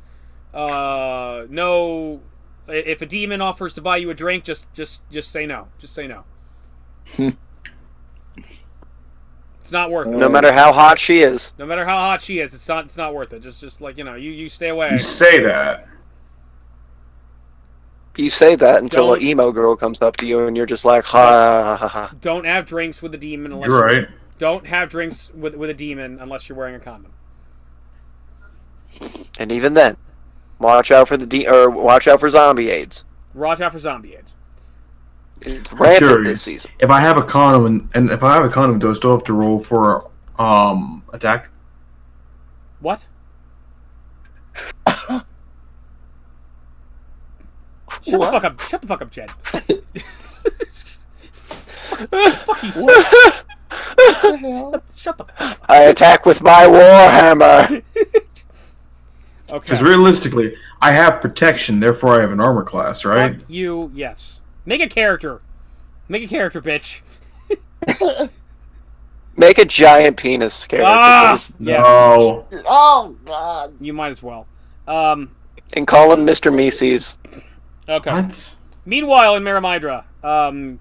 A: No. If a demon offers to buy you a drink, just say no. Just say no. It's not worth it.
B: No matter how hot she is.
A: No matter how hot she is, it's not worth it. Just like you stay away.
C: You say that.
B: You say that until an emo girl comes up to you and you're just like, ha ha ha.
A: Don't have drinks with a demon unless
C: you're right.
A: Don't have drinks with a demon unless you're wearing a condom.
B: And even then, watch out for watch out for zombie AIDS.
A: Watch out for zombie AIDS.
B: It's rampant this season.
C: If I have a condom and if I have a condom, do I still have to roll for attack?
A: What? Shut the fuck up! Shut the fuck up, Jed. Fuck you. Shut the fuck up.
B: I attack with my warhammer.
A: Okay.
C: Because realistically, I have protection, therefore I have an armor class, right?
A: Fuck you, yes. Make a character. Make a character, bitch.
B: Make a giant penis character.
A: Yeah.
C: No.
E: Oh God.
A: You might as well.
B: And call him Mr. Mises.
A: Okay.
C: What?
A: Meanwhile, in Maramydra,
C: Where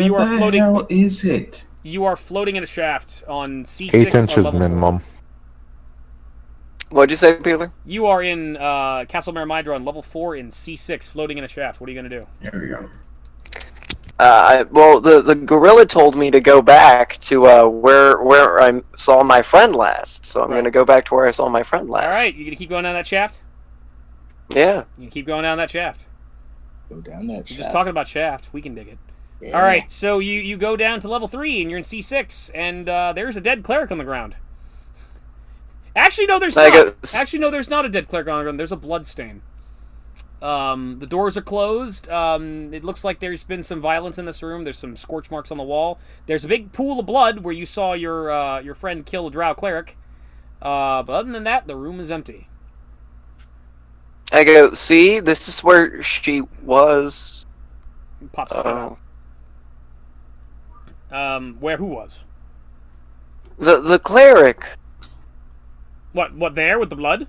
A: you are floating.
C: the hell is it?
A: You are floating in a shaft on C6.
G: 8
A: on
G: inches
A: level
G: minimum.
A: 4.
B: What'd you say, Peeler?
A: You are in Castle Maramydra on level 4 in C6, floating in a shaft. What are you gonna do?
C: There we go.
B: Well, the gorilla told me to go back to where I saw my friend last, so I'm gonna go back to where I saw my friend last.
A: All right, you gonna keep going down that shaft?
B: Yeah.
A: You can keep going down that shaft.
E: Go down that shaft.
A: You're just talking about shaft. We can dig it.
E: Yeah.
A: All right, so you go down to level 3 and you're in C6, and there's a dead cleric on the ground. Actually, no, there's not. Actually, no, there's not a dead cleric on the ground. There's a blood stain. The doors are closed. It looks like there's been some violence in this room. There's some scorch marks on the wall. There's a big pool of blood where you saw your friend kill a drow cleric. But other than that, the room is empty.
B: I go, see, this is where she was.
A: Pops where who was?
B: The cleric.
A: What there with the blood?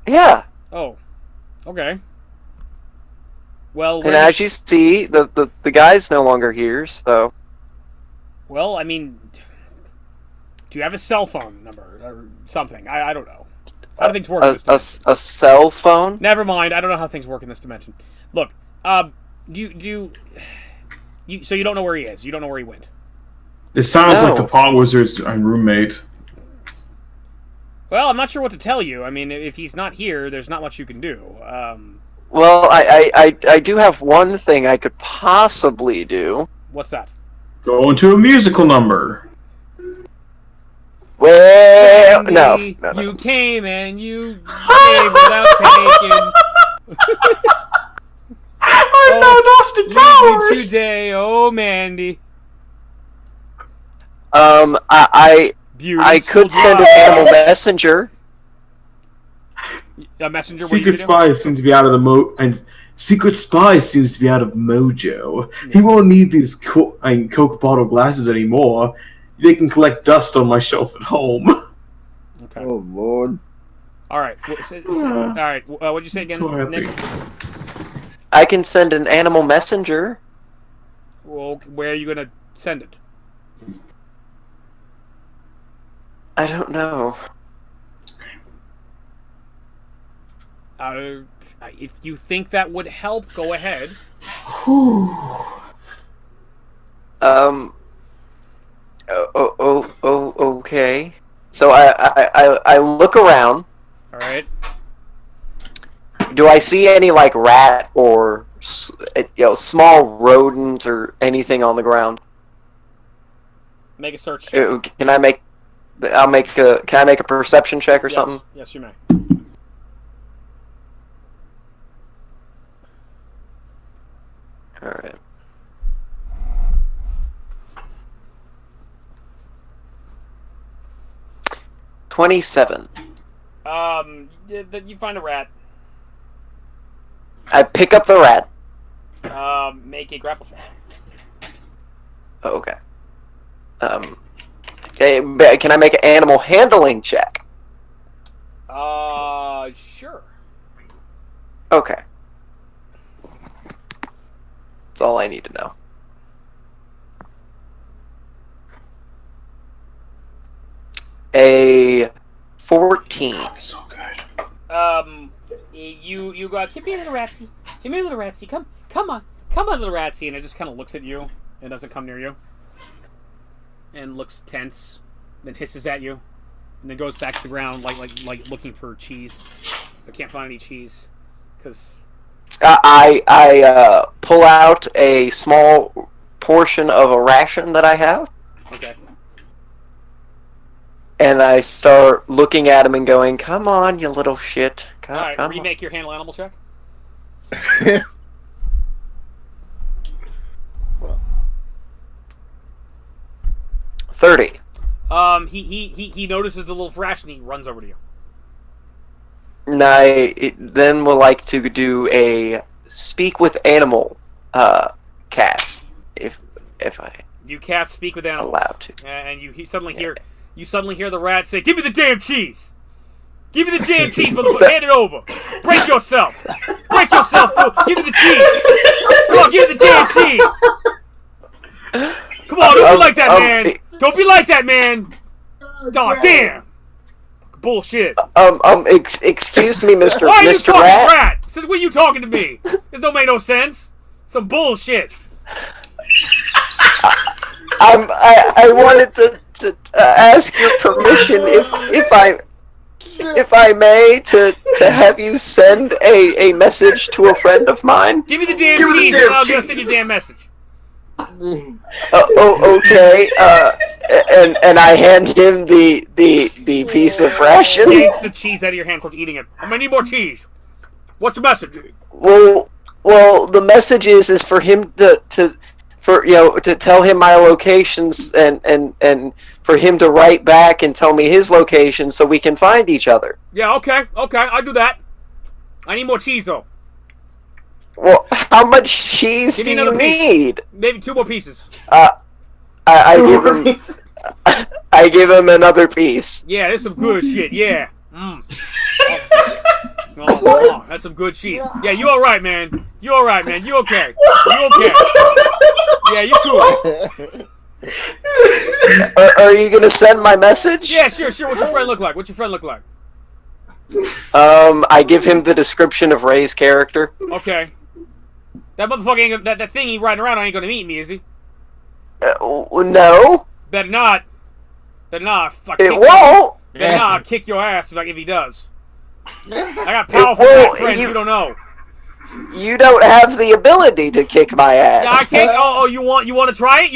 B: Yeah.
A: Oh. Okay. Well,
B: And as you see, the guy's no longer here, so.
A: Well, I mean, do you have a cell phone number or something? I don't know. How do things work in this dimension?
B: A cell phone?
A: Never mind. I don't know how things work in this dimension. Look, so you don't know where he is. You don't know where he went.
C: This sounds like the Pot Wizard's roommate.
A: Well, I'm not sure what to tell you. I mean, if he's not here, there's not much you can do.
B: Well, I do have one thing I could possibly do.
A: What's that?
C: Go into a musical number.
B: Well, no.
A: You came and you gave without taking.
C: I found Austin Powers
A: Today, oh Mandy.
B: I could send an animal messenger.
A: A messenger.
C: Secret Spy seems to be out of the Secret Spy seems to be out of mojo. He won't need these Coke bottle glasses anymore. They can collect dust on my shelf at home.
A: Okay.
E: Oh Lord.
A: All right. All right. What'd you say again, Nick?
B: I can send an animal messenger.
A: Well, where are you gonna send it?
B: I don't know.
A: If you think that would help, go ahead.
B: Okay. So I look around.
A: All right.
B: Do I see any like rat or small rodent or anything on the ground?
A: Make a search.
B: Can I make? Can I make a perception check or something?
A: Yes, you may.
B: All right. $27.
A: You find a rat.
B: I pick up the rat.
A: Make a grapple check.
B: Oh, okay. Okay, can I make an animal handling check?
A: Sure.
B: Okay. That's all I need to know. A 14.
C: So good.
A: You go, come here, little ratsy. Come here, little ratsy. Come on, little ratsy. And it just kind of looks at you and doesn't come near you. And looks tense, then hisses at you, and then goes back to the ground like looking for cheese, but can't find any cheese, because...
B: I pull out a small portion of a ration that I have.
A: Okay.
B: And I start looking at him and going, "Come on, you little shit!
A: Alright,
B: come
A: remake your handle animal check.
B: 30.
A: He notices the little ration and he runs over to you.
B: And I then would like to do a speak with animal cast, if I
A: You cast speak with animals.
B: allowed to.
A: And you suddenly hear the rat say, "Give me the damn cheese! Give me the damn cheese, motherfucker! Hand it over! Break yourself! Break yourself, fool! Give me the cheese! Come on, give me the damn cheese! Come on, don't be like that, man! Don't be like that, man! Oh, damn! Bullshit!
B: Excuse me, Mr.
A: Why are you
B: Mr.
A: talking
B: Rat?
A: rat? Since when you talking to me? This don't make no sense. Some bullshit.
B: I wanted to ask your permission if I may to have you send a message to a friend of mine.
A: Give me the damn cheese and I'll go send you a damn message.
B: Okay. And I hand him the piece of ration.
A: Yanks the cheese out of your hand, starts eating it. I'm gonna need more cheese. What's your message?
B: Well, the message is for him to tell him my locations and for him to write back and tell me his location so we can find each other.
A: Yeah, okay, I'll do that. I need more cheese though.
B: Well, how much cheese do you need?
A: Maybe 2 more pieces.
B: I give him another piece.
A: Yeah, that's some good shit. Yeah. Oh, that's some good shit. Yeah, you all right, man? You all right, man? You okay? You okay? Yeah, you cool.
B: Are you gonna send my message?
A: Yeah, sure. What's your friend look like?
B: I give him the description of Ray's character.
A: Okay. That motherfucker ain't that thing he riding around ain't gonna meet me, is he?
B: No.
A: Better not. Fuck.
B: It won't.
A: Better not. I'll kick your ass if he does. I got powerful friends you don't know.
B: You don't have the ability to kick my ass.
A: Yeah, I can't. Oh, you want to try it?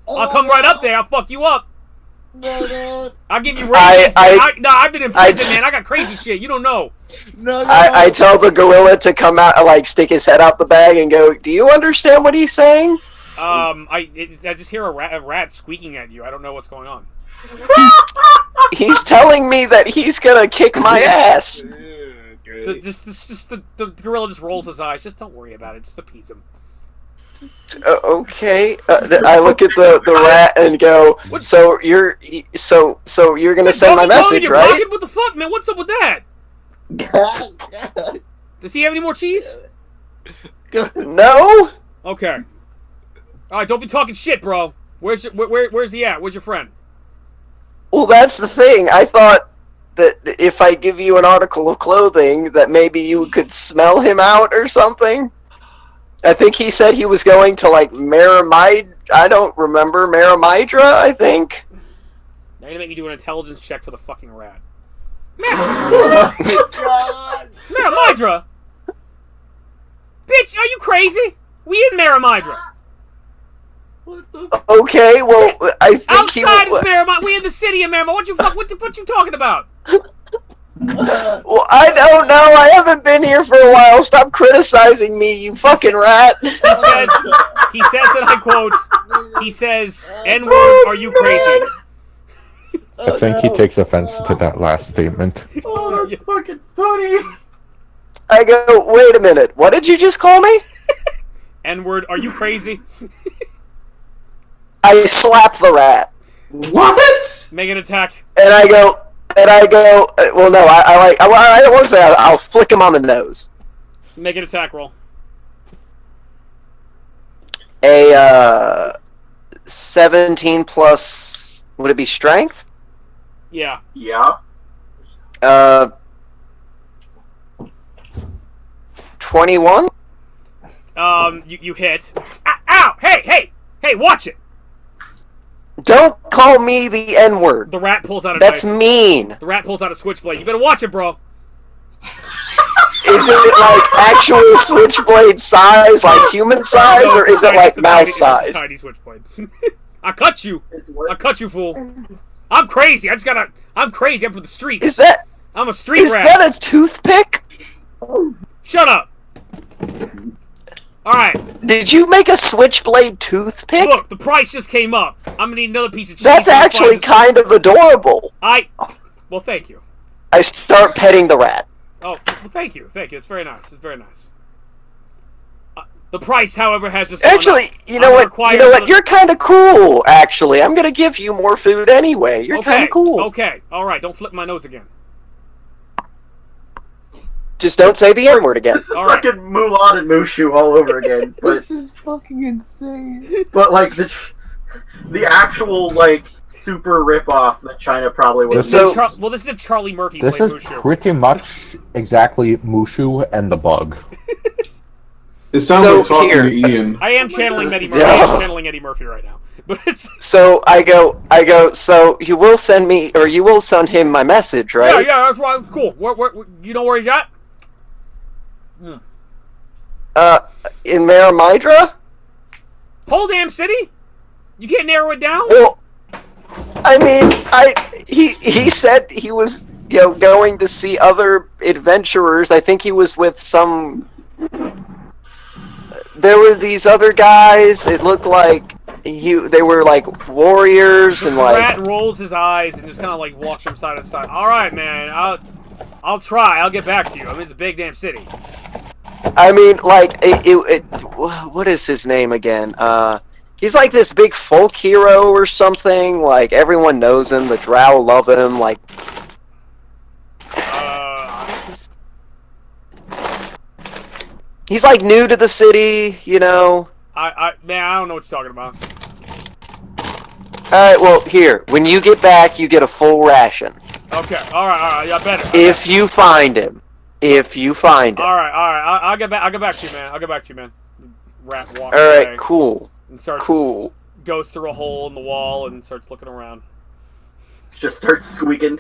A: I'll come right up there. I'll fuck you up. I'll give you rabies. I've been in prison, man. I got crazy shit. You don't know.
B: I tell the gorilla to come out, stick his head out the bag and go, "Do you understand what he's saying?"
A: I just hear a rat squeaking at you. I don't know what's going on.
B: He's telling me that he's gonna kick my ass.
A: The gorilla just rolls his eyes. Just don't worry about it. Just appease him.
B: Okay. I look at the rat and go, So you're gonna send my message, right?
A: Pocket? What the fuck, man? What's up with that? Does he have any more cheese?
B: No.
A: Okay. All right, don't be talking shit, bro. Where's he at? Where's your friend?
B: Well, that's the thing. I thought that if I give you an article of clothing, that maybe you could smell him out or something. I think he said he was going to Maramide. I don't remember Maramidra. I think.
A: Now you're gonna make me do an intelligence check for the fucking rat. Maramidra. Bitch, are you crazy? We in Maramidra.
B: Okay, well, I think
A: outside is Miramar. We in the city of Miramar. What you talking about?
B: Well, I don't know. I haven't been here for a while. Stop criticizing me, you fucking rat.
A: He says that I quote. He says, "N-word, are you crazy?"
G: I think he takes offense to that last statement.
D: Oh, that's fucking funny.
B: I go, wait a minute. What did you just call me?
A: N-word, are you crazy?
B: I slap the rat.
C: What?
A: Make an attack.
B: And I go. Well, no, I don't want to say. I'll flick him on the nose.
A: Make an attack roll.
B: A 17 plus. Would it be strength?
A: Yeah.
D: Yeah.
B: 21.
A: You hit. Ow! Hey! Watch it!
B: Don't call me the N-word.
A: The rat pulls out a
B: That's
A: knife.
B: mean.
A: The rat pulls out a switchblade. You better watch it, bro.
B: Is it like actual switchblade size, like human size,
A: No,
B: or is it like mouse size?
A: It's a tiny switchblade. I cut you. I cut you, fool. I'm crazy. I'm crazy. I'm from the streets. I'm a street rat.
B: Is that a toothpick?
A: Shut up. Alright.
B: Did you make a switchblade toothpick?
A: Look, the price just came up. I'm gonna need another piece of cheese.
B: That's actually kind of adorable.
A: Well, thank you.
B: I start petting the rat.
A: Oh, well, thank you. It's very nice. It's very nice. The price, however, has just gone
B: Actually,
A: up.
B: you know what? You're kind of cool. Actually, I'm gonna give you more food anyway. You're kind of cool.
A: Okay. All right. Don't flip my nose again.
B: Just don't say the N-word again.
D: This is fucking Mulan and Mushu all over again. But,
E: This is fucking insane.
D: but like the actual like super rip-off that China probably was.
A: This is if Charlie Murphy
G: This
A: played
G: is
A: Mushu.
G: pretty much exactly Mushu and the bug.
C: It sounds like talking to Ian.
A: I am channeling Eddie Murphy.
B: Yeah.
A: I am channeling Eddie Murphy right now. But it's
B: So I go. So you will send me, or you will send him my message, right?
A: yeah, that's right. Cool. Where, you know where he's at?
B: In Maramidra?
A: Whole damn city? You can't narrow it down?
B: Well, I mean, he said he was, going to see other adventurers. I think he was with some. There were these other guys. It looked like they were like warriors and like.
A: Rat rolls his eyes and just kind of like walks from side to side. All right, man. I'll try. I'll get back to you. I mean, it's a big damn city.
B: I mean, like what is his name again? He's like this big folk hero or something. Like everyone knows him. The Drow love him. Like. He's like new to the city,
A: man, I don't know what you're talking about.
B: Alright, well, here. When you get back, you get a full ration.
A: Okay, alright, yeah, better.
B: If you find him. Alright,
A: I'll get back to you, man. Rat walks
B: Alright,
A: away.
B: cool.
A: And starts, goes through a hole in the wall and starts looking around.
D: Just starts squeaking.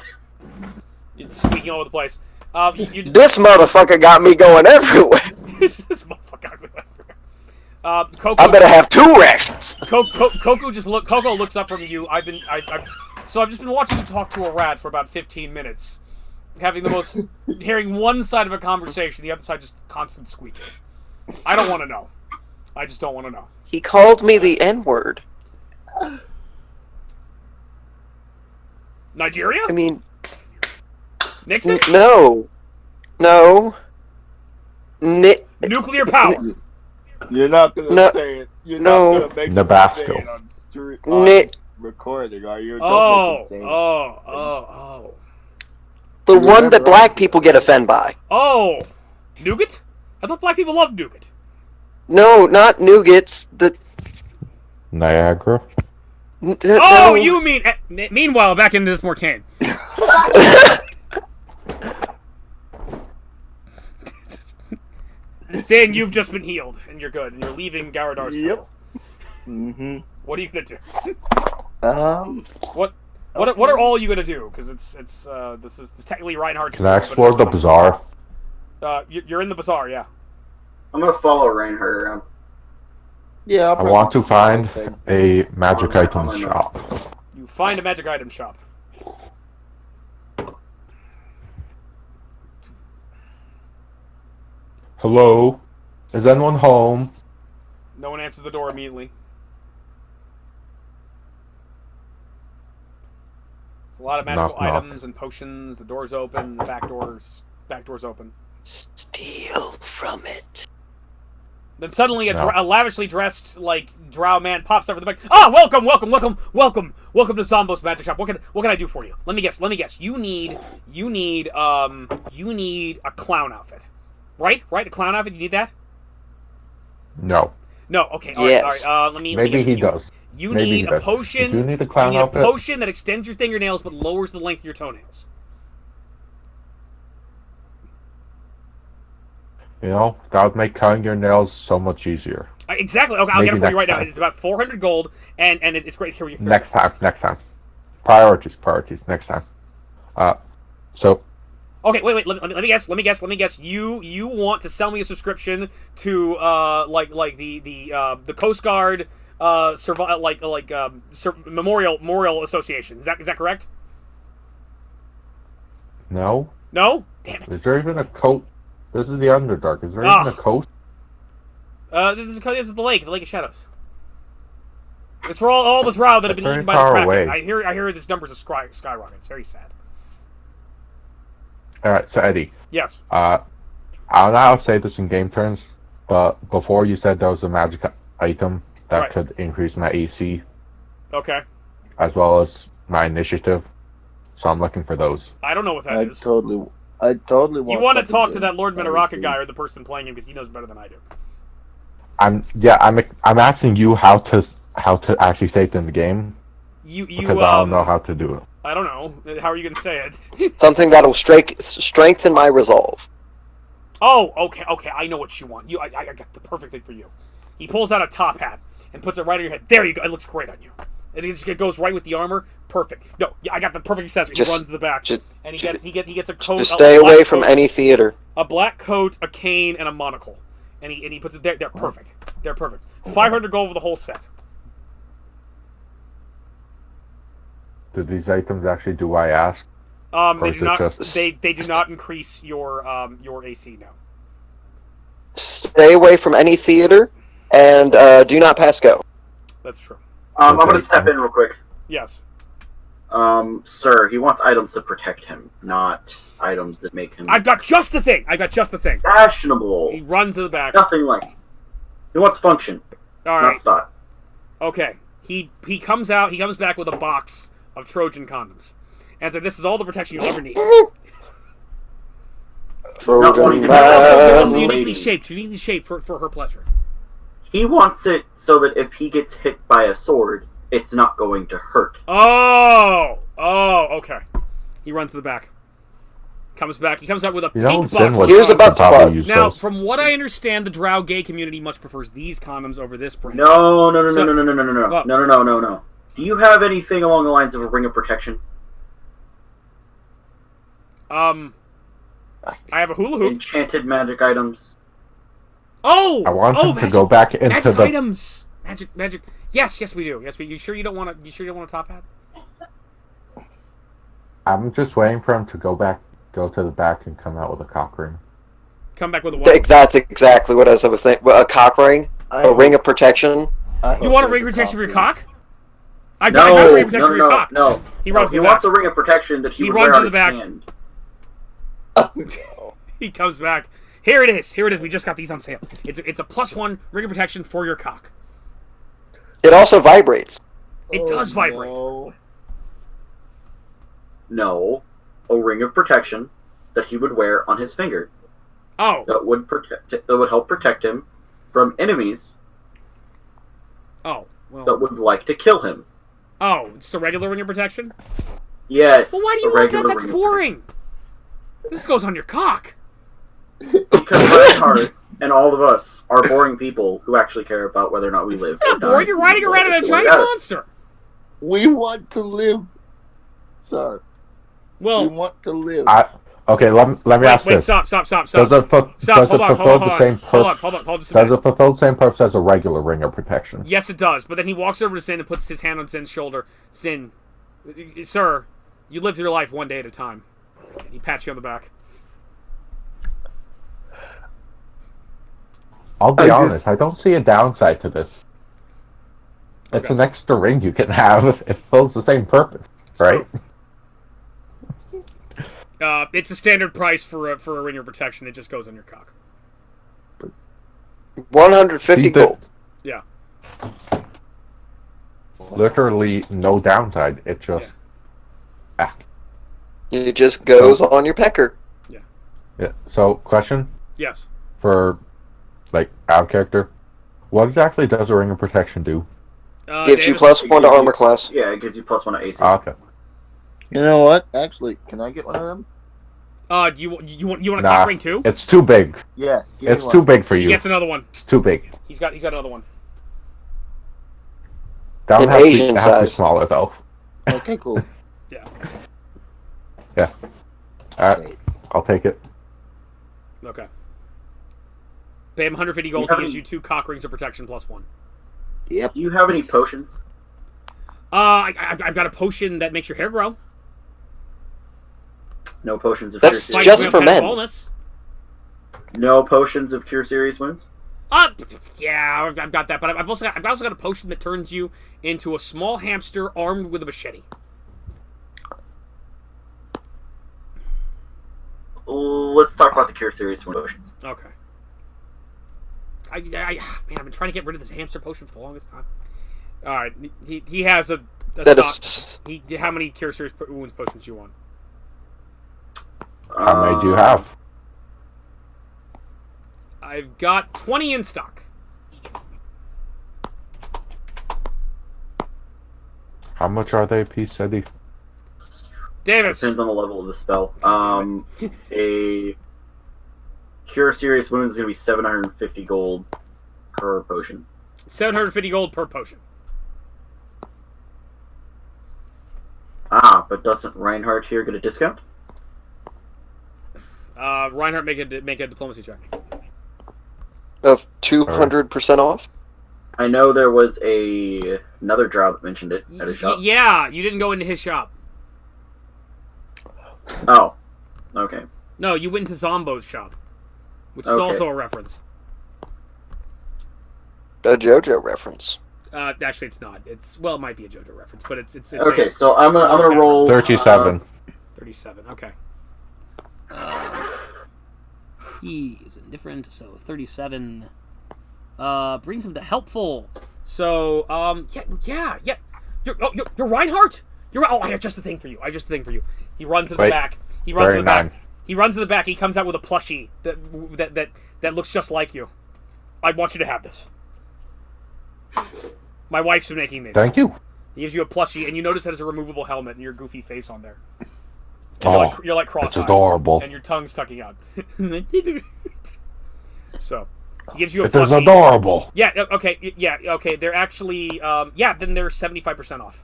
A: It's squeaking all over the place.
B: This motherfucker got me going everywhere.
A: This motherfucker got me going everywhere. Coco,
B: I better have 2 rations.
A: Coco looks up from you. I've just been watching you talk to a rat for about 15 minutes. Hearing one side of a conversation, the other side just constant squeaking. I don't want to know. I just don't want to know.
B: He called me the N-word.
A: Nigeria?
B: I mean...
A: Nixon?
B: No.
A: Nuclear power.
E: You're not gonna say it. You're not gonna make
G: Nebraska.
E: it on recording, are you? Don't make him say it.
A: Oh.
B: The one that black people get offended by.
A: Oh. Nougat? I thought black people loved nougat.
B: No, not nougats. The...
G: Niagara?
A: Oh, you mean... Meanwhile, back into this Morcane. Saying you've just been healed, and you're good, and you're leaving Garadar's temple.
E: Mm-hmm.
A: What are you gonna do?
E: What
A: are all you gonna do? Because this is technically Reinhardt's.
G: Can I explore the bazaar?
A: You're in the bazaar, yeah.
D: I'm gonna follow Reinhardt around.
E: Yeah,
G: I want to find a magic items shop.
A: You find a magic item shop.
G: Hello? Is anyone home?
A: No one answers the door immediately. It's a lot of magical
G: Knock, knock.
A: items and potions. The door's open. The back door's open.
B: Steal from it.
A: Then suddenly
G: No.
A: a lavishly dressed, like, drow man pops over the back. Ah, welcome to Zombos Magic Shop. What can I do for you? Let me guess. You need a clown outfit. Right? A clown outfit, you need that?
G: No.
A: No, okay,
B: Yes.
A: alright, let me
G: Maybe
A: get
G: he
A: you.
G: does.
A: You
G: Maybe
A: need
G: he
A: a
G: does.
A: potion.
G: You do need a clown
A: you need
G: outfit?
A: a potion that extends your fingernails but lowers the length of your toenails.
G: You know, that would make cutting your nails so much easier.
A: Exactly. Okay, I'll get it
G: Maybe
A: for you right
G: next
A: now.
G: time.
A: It's about 400 gold, and it's great. Here.
G: Next time. Priorities. Next time. So.
A: Okay, wait. Let me guess. You want to sell me a subscription to like the Coast Guard Memorial Association. Is that correct?
G: No.
A: No. Damn it.
G: Is there even a coast? This is the Underdark. Is there even a coast?
A: This is the Lake of Shadows. It's for all the drow that have been
G: very
A: eaten by the
G: far
A: Kraken.
G: away.
A: I hear this numbers of skyrocket. It's very sad.
G: All right, so Eddie.
A: Yes.
G: I don't know how to say this in game terms, but before you said there was a magic item that could increase my AC.
A: Okay.
G: As well as my initiative. So I'm looking for those.
A: I don't know what that is.
E: I totally want.
A: You want to talk to that Lord Midoraka guy or the person playing him because he knows better than I do.
G: I'm asking you how to actually say it in the game. Because I don't know how to do it.
A: I don't know. How are you going to say it?
B: Something that'll strengthen my resolve.
A: Oh, okay. I know what you want. I got the perfect thing for you. He pulls out a top hat and puts it right on your head. There you go. It looks great on you. And it goes right with the armor. Perfect. No, I got the perfect accessory. He runs to the back, and he gets a coat.
B: Just stay away from any theater.
A: A black coat, a cane, and a monocle. And he puts it there. They're perfect. 500 gold for the whole set.
G: Do these items actually do what I asked?
A: They do not. They do not increase your AC now.
B: Stay away from any theater, and do not pass go.
A: That's true.
D: I'm going to step in real quick.
A: Yes.
D: Sir, he wants items to protect him, not items that make him...
A: I've got just the thing!
D: Fashionable!
A: He runs to the back.
D: Nothing like... He wants function.
A: Alright.
D: Not style.
A: Okay. He comes back with a box of Trojan condoms. And said, this is all the protection you'll ever need. Uniquely shaped for her pleasure.
D: He wants it so that if he gets hit by a sword, it's not going to hurt.
A: Oh, okay. He runs to the back. Comes back. He comes out with a pink box.
B: Here's a butt plug.
A: Now, from what I understand, the drow gay community much prefers these condoms over this brand.
D: No. Do you have anything along the lines of a ring of protection?
A: I have a hula hoop.
D: Enchanted magic items.
A: Oh!
G: I want him to go back into
A: magic
G: the
A: items. Magic. Yes, we do. You sure you don't want a top hat?
G: I'm just waiting for him to go to the back and come out with a cock ring.
A: Come back with a what?
B: That's exactly what I was thinking. A cock ring? A ring of protection?
A: You want a ring of protection for your cock? I
D: No,
A: got a ring of protection for your cock.
D: No.
A: He runs to the back.
D: wants a ring of protection that he would wear on his hand.
A: He comes back. Here it is. We just got these on sale. It's a +1 ring of protection for your cock.
B: It also vibrates.
A: It does vibrate.
D: No, a ring of protection that he would wear on his finger.
A: Oh.
D: That would help protect him from enemies.
A: Oh. Well.
D: That would like to kill him.
A: Oh, it's a regular ring of protection?
D: Yes.
A: Well, why do you want that? That's boring. This goes on your cock.
D: Because Reinhardt and all of us are boring people who actually care about whether or not we live.
A: You're not boring. You're riding around in a giant monster.
E: We want to live, sir.
A: Well,
E: we want to live.
G: Okay, let me ask this.
A: Stop.
G: Does it fulfill the same purpose?
A: Hold
G: does it fulfill the same purpose as a regular ring of protection?
A: Yes, it does. But then he walks over to Sin and puts his hand on Sin's shoulder. Sin, sir, you live your life one day at a time. He pats you on the back.
G: I'll be honest, I don't see a downside to this. It's an extra ring you can have. It fills the same purpose, right?
A: It's a standard price for a ring of protection. It just goes on your cock.
B: 150
G: See,
B: gold.
A: Yeah.
G: Literally no downside. It just
B: It just goes on your pecker.
G: yeah. So question
A: Yes.
G: for like out of character. What exactly does a ring of protection do?
B: Gives you
A: Davis?
B: +1 to armor class.
D: Yeah, it gives you +1 to AC.
G: Okay.
E: You know what? Actually, can I get one of them?
A: Do you want a
G: Nah,
A: cock ring too?
G: it's too big.
E: Yes, give
G: It's
E: me
G: too
E: one.
G: big for
A: He
G: you.
A: gets another one.
G: It's too big.
A: He's got another one.
G: That would
B: An
G: have
B: Asian
G: to be
B: size.
G: smaller though.
E: Okay, cool.
A: Yeah.
G: Yeah. Alright,
E: Sweet.
G: I'll take it.
A: Okay. Pay him 150 gold. He gives you 2 cock rings of protection +1.
E: Yep.
D: Do you have any potions?
A: I've got a potion that makes your hair grow.
D: No potions of
B: That's
D: cure
B: just
D: serious
B: for
A: Pet
B: men.
A: Bonus.
D: No potions of cure serious wounds?
A: Yeah, I've got that, but I've also got a potion that turns you into a small hamster armed with a machete.
D: Let's talk about the cure serious wound potions.
A: Okay. Man, I've been trying to get rid of this hamster potion for the longest time. All right, he has a
B: That
A: stock.
B: is.
A: How many cure serious wounds potions do you want?
G: How many do you have?
A: I've got 20 in stock.
G: How much are they a piece, Eddie?
A: Davis.
D: Depends on the level of the spell. A cure serious wounds is going to be 750 gold per potion.
A: 750 gold per potion.
D: But doesn't Reinhardt here get a discount?
A: Reinhardt, make a diplomacy check.
B: Of 200% off?
D: I know there was another drow that mentioned it at his shop.
A: Yeah, you didn't go into his shop.
D: Oh, okay.
A: No, you went into Zombo's shop, which is
D: Okay.
A: also a reference.
B: A JoJo reference.
A: Actually, it's not. Well, it might be a JoJo reference, but it's
D: Okay, so I'm gonna roll
G: 37.
A: 37. Okay. He is indifferent, so 37 brings him to helpful. So yeah. You're Reinhardt. I have just the thing for you. He runs to the back. He runs to the back. He runs to the back. He comes out with a plushie that looks just like you. I want you to have this. My wife's been making these.
G: Thank you.
A: He gives you a plushie, and you notice that it's a removable helmet and your goofy face on there. And you're like cross-eyed.
G: It's adorable.
A: And your tongue's tucking out. So, he gives you a
G: It is
A: plushie.
G: adorable.
A: Yeah, okay, okay. They're actually, then they're 75% off.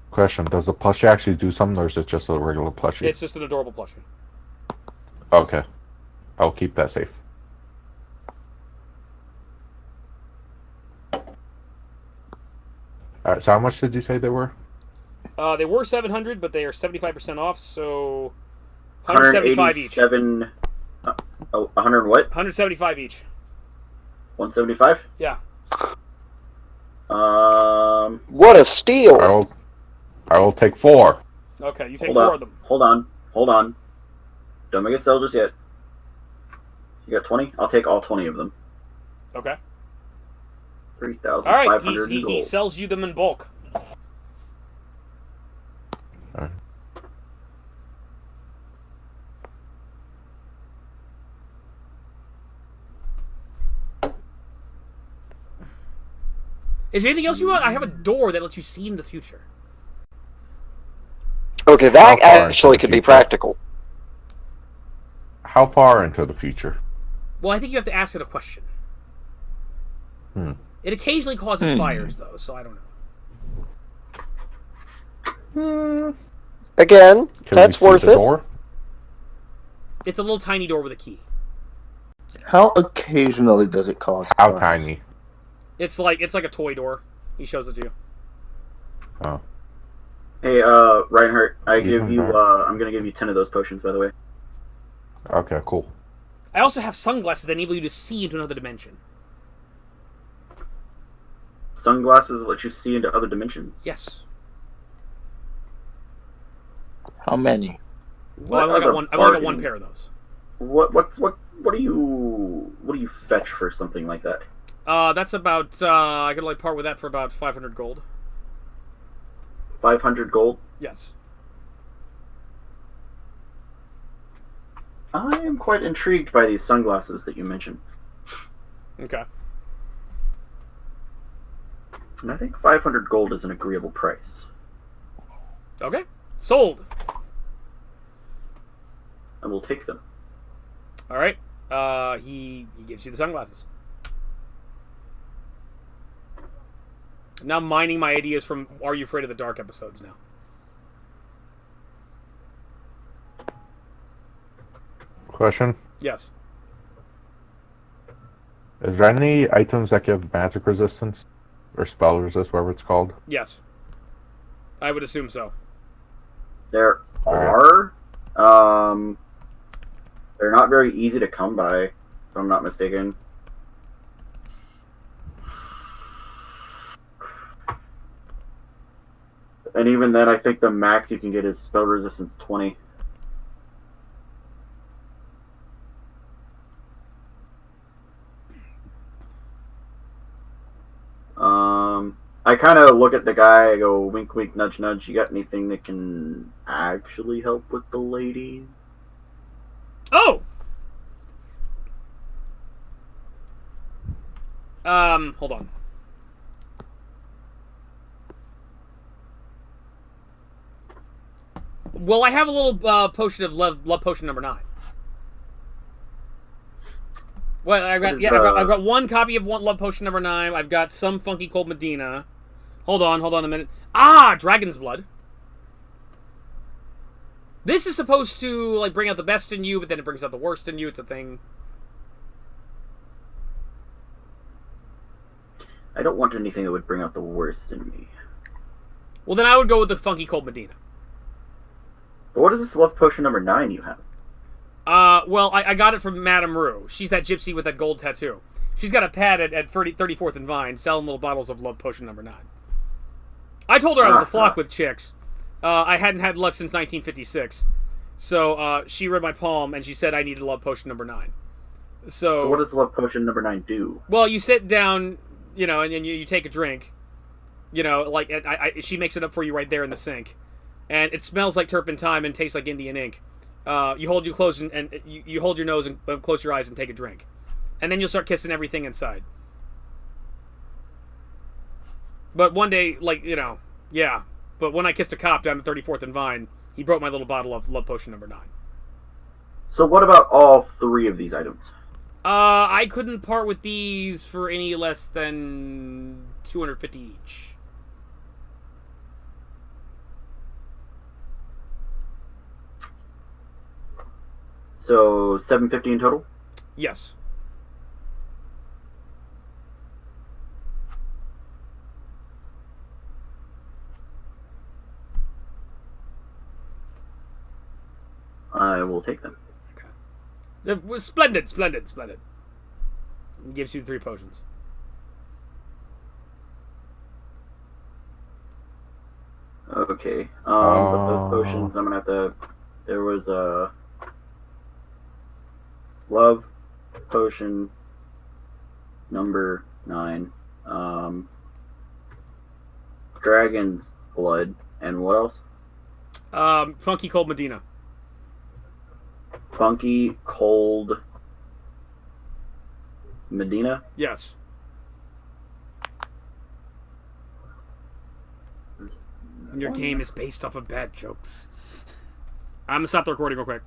G: Question, does the plushie actually do something, or is it just a regular plushie?
A: It's just an adorable plushie.
G: Okay. I'll keep that safe. Alright, so how much did you say they were?
A: They were 700, but they are 75% off, so 175 each.
D: 100 what?
A: 175 each.
D: 175?
A: Yeah.
B: What a steal!
G: I will take 4.
A: Okay, you take 4 of them.
D: Hold on. Don't make a sell just yet. You got 20? I'll take all 20 of them.
A: Okay.
D: 3,500
A: Alright,
D: gold.
A: he sells you them in bulk.
G: Alright.
A: Is there anything else you want? I have a door that lets you see in the future.
B: Okay, that
G: How far
B: actually
G: into
B: could
G: the
B: be
G: future?
B: practical.
G: How far into the future?
A: Well, I think you have to ask it a question.
G: Hmm.
A: It occasionally causes fires, though, so I don't know.
B: Again,
G: Can
B: that's
G: we see
B: worth
G: the
B: it.
G: door?
A: It's a little tiny door with a key.
E: How occasionally does it cause
G: How
E: fire?
G: tiny?
A: It's like a toy door. He shows it to you.
G: Oh.
D: Hey, Reinhardt, I'm gonna give you 10 of those potions, by the way.
G: Okay, cool.
A: I also have sunglasses that enable you to see into another dimension.
D: Sunglasses let you see into other dimensions.
A: Yes.
E: How many?
A: Well, I've only got one pair of those.
D: What do you fetch for something like that?
A: That's about, I could like part with that for about 500 gold.
D: 500 gold?
A: Yes.
D: I am quite intrigued by these sunglasses that you mentioned.
A: Okay.
D: And I think 500 gold is an agreeable price.
A: Okay. Sold.
D: I will take them.
A: All right. He gives you the sunglasses. I'm now mining my ideas from Are You Afraid of the Dark episodes now.
G: Question.
A: Yes.
G: Is there any items that give magic resistance? Or spell resist, whatever it's called?
A: Yes. I would assume so.
D: There are. They're not very easy to come by, if I'm not mistaken. And even then, I think the max you can get is spell resistance 20. I kind of look at the guy, I go, wink, wink, nudge, nudge. You got anything that can actually help with the ladies?
A: Oh! Hold on. Well, I have a little potion of love potion number 9. Well, I've got one copy of love potion number 9. I've got some funky cold Medina. Hold on a minute. Ah, dragon's blood. This is supposed to like bring out the best in you, but then it brings out the worst in you. It's a thing.
D: I don't want anything that would bring out the worst in me.
A: Well, then I would go with the funky cold Medina.
D: But what is this love potion number 9 you have?
A: Well, I got it from Madame Rue. She's that gypsy with that gold tattoo. She's got a pad at 34th and Vine selling little bottles of love potion number 9. I told her I was a flock with chicks. I hadn't had luck since 1956. So, she read my palm and she said I needed love potion number 9. So
D: what does love potion number 9 do?
A: Well, you sit down, you know, and you take a drink. You know, like, she makes it up for you right there in the sink. And it smells like turpentine and tastes like Indian ink. You hold your close and you hold your nose and close your eyes and take a drink. And then you'll start kissing everything inside. But one day, like, you know, yeah. But when I kissed a cop down at 34th and Vine, he broke my little bottle of love potion number 9.
D: So what about all 3 of these items?
A: I couldn't part with these for any less than 250 each.
D: So 750 in total?
A: Yes.
D: I will take them.
A: Okay. It was splendid. It gives you 3 potions.
D: Okay. But those potions, I'm gonna have to. There was a love potion number 9, dragon's blood, and what else?
A: Funky cold Medina.
D: Funky cold Medina?
A: Yes. And your game is based off of bad jokes. I'm gonna stop the recording real quick.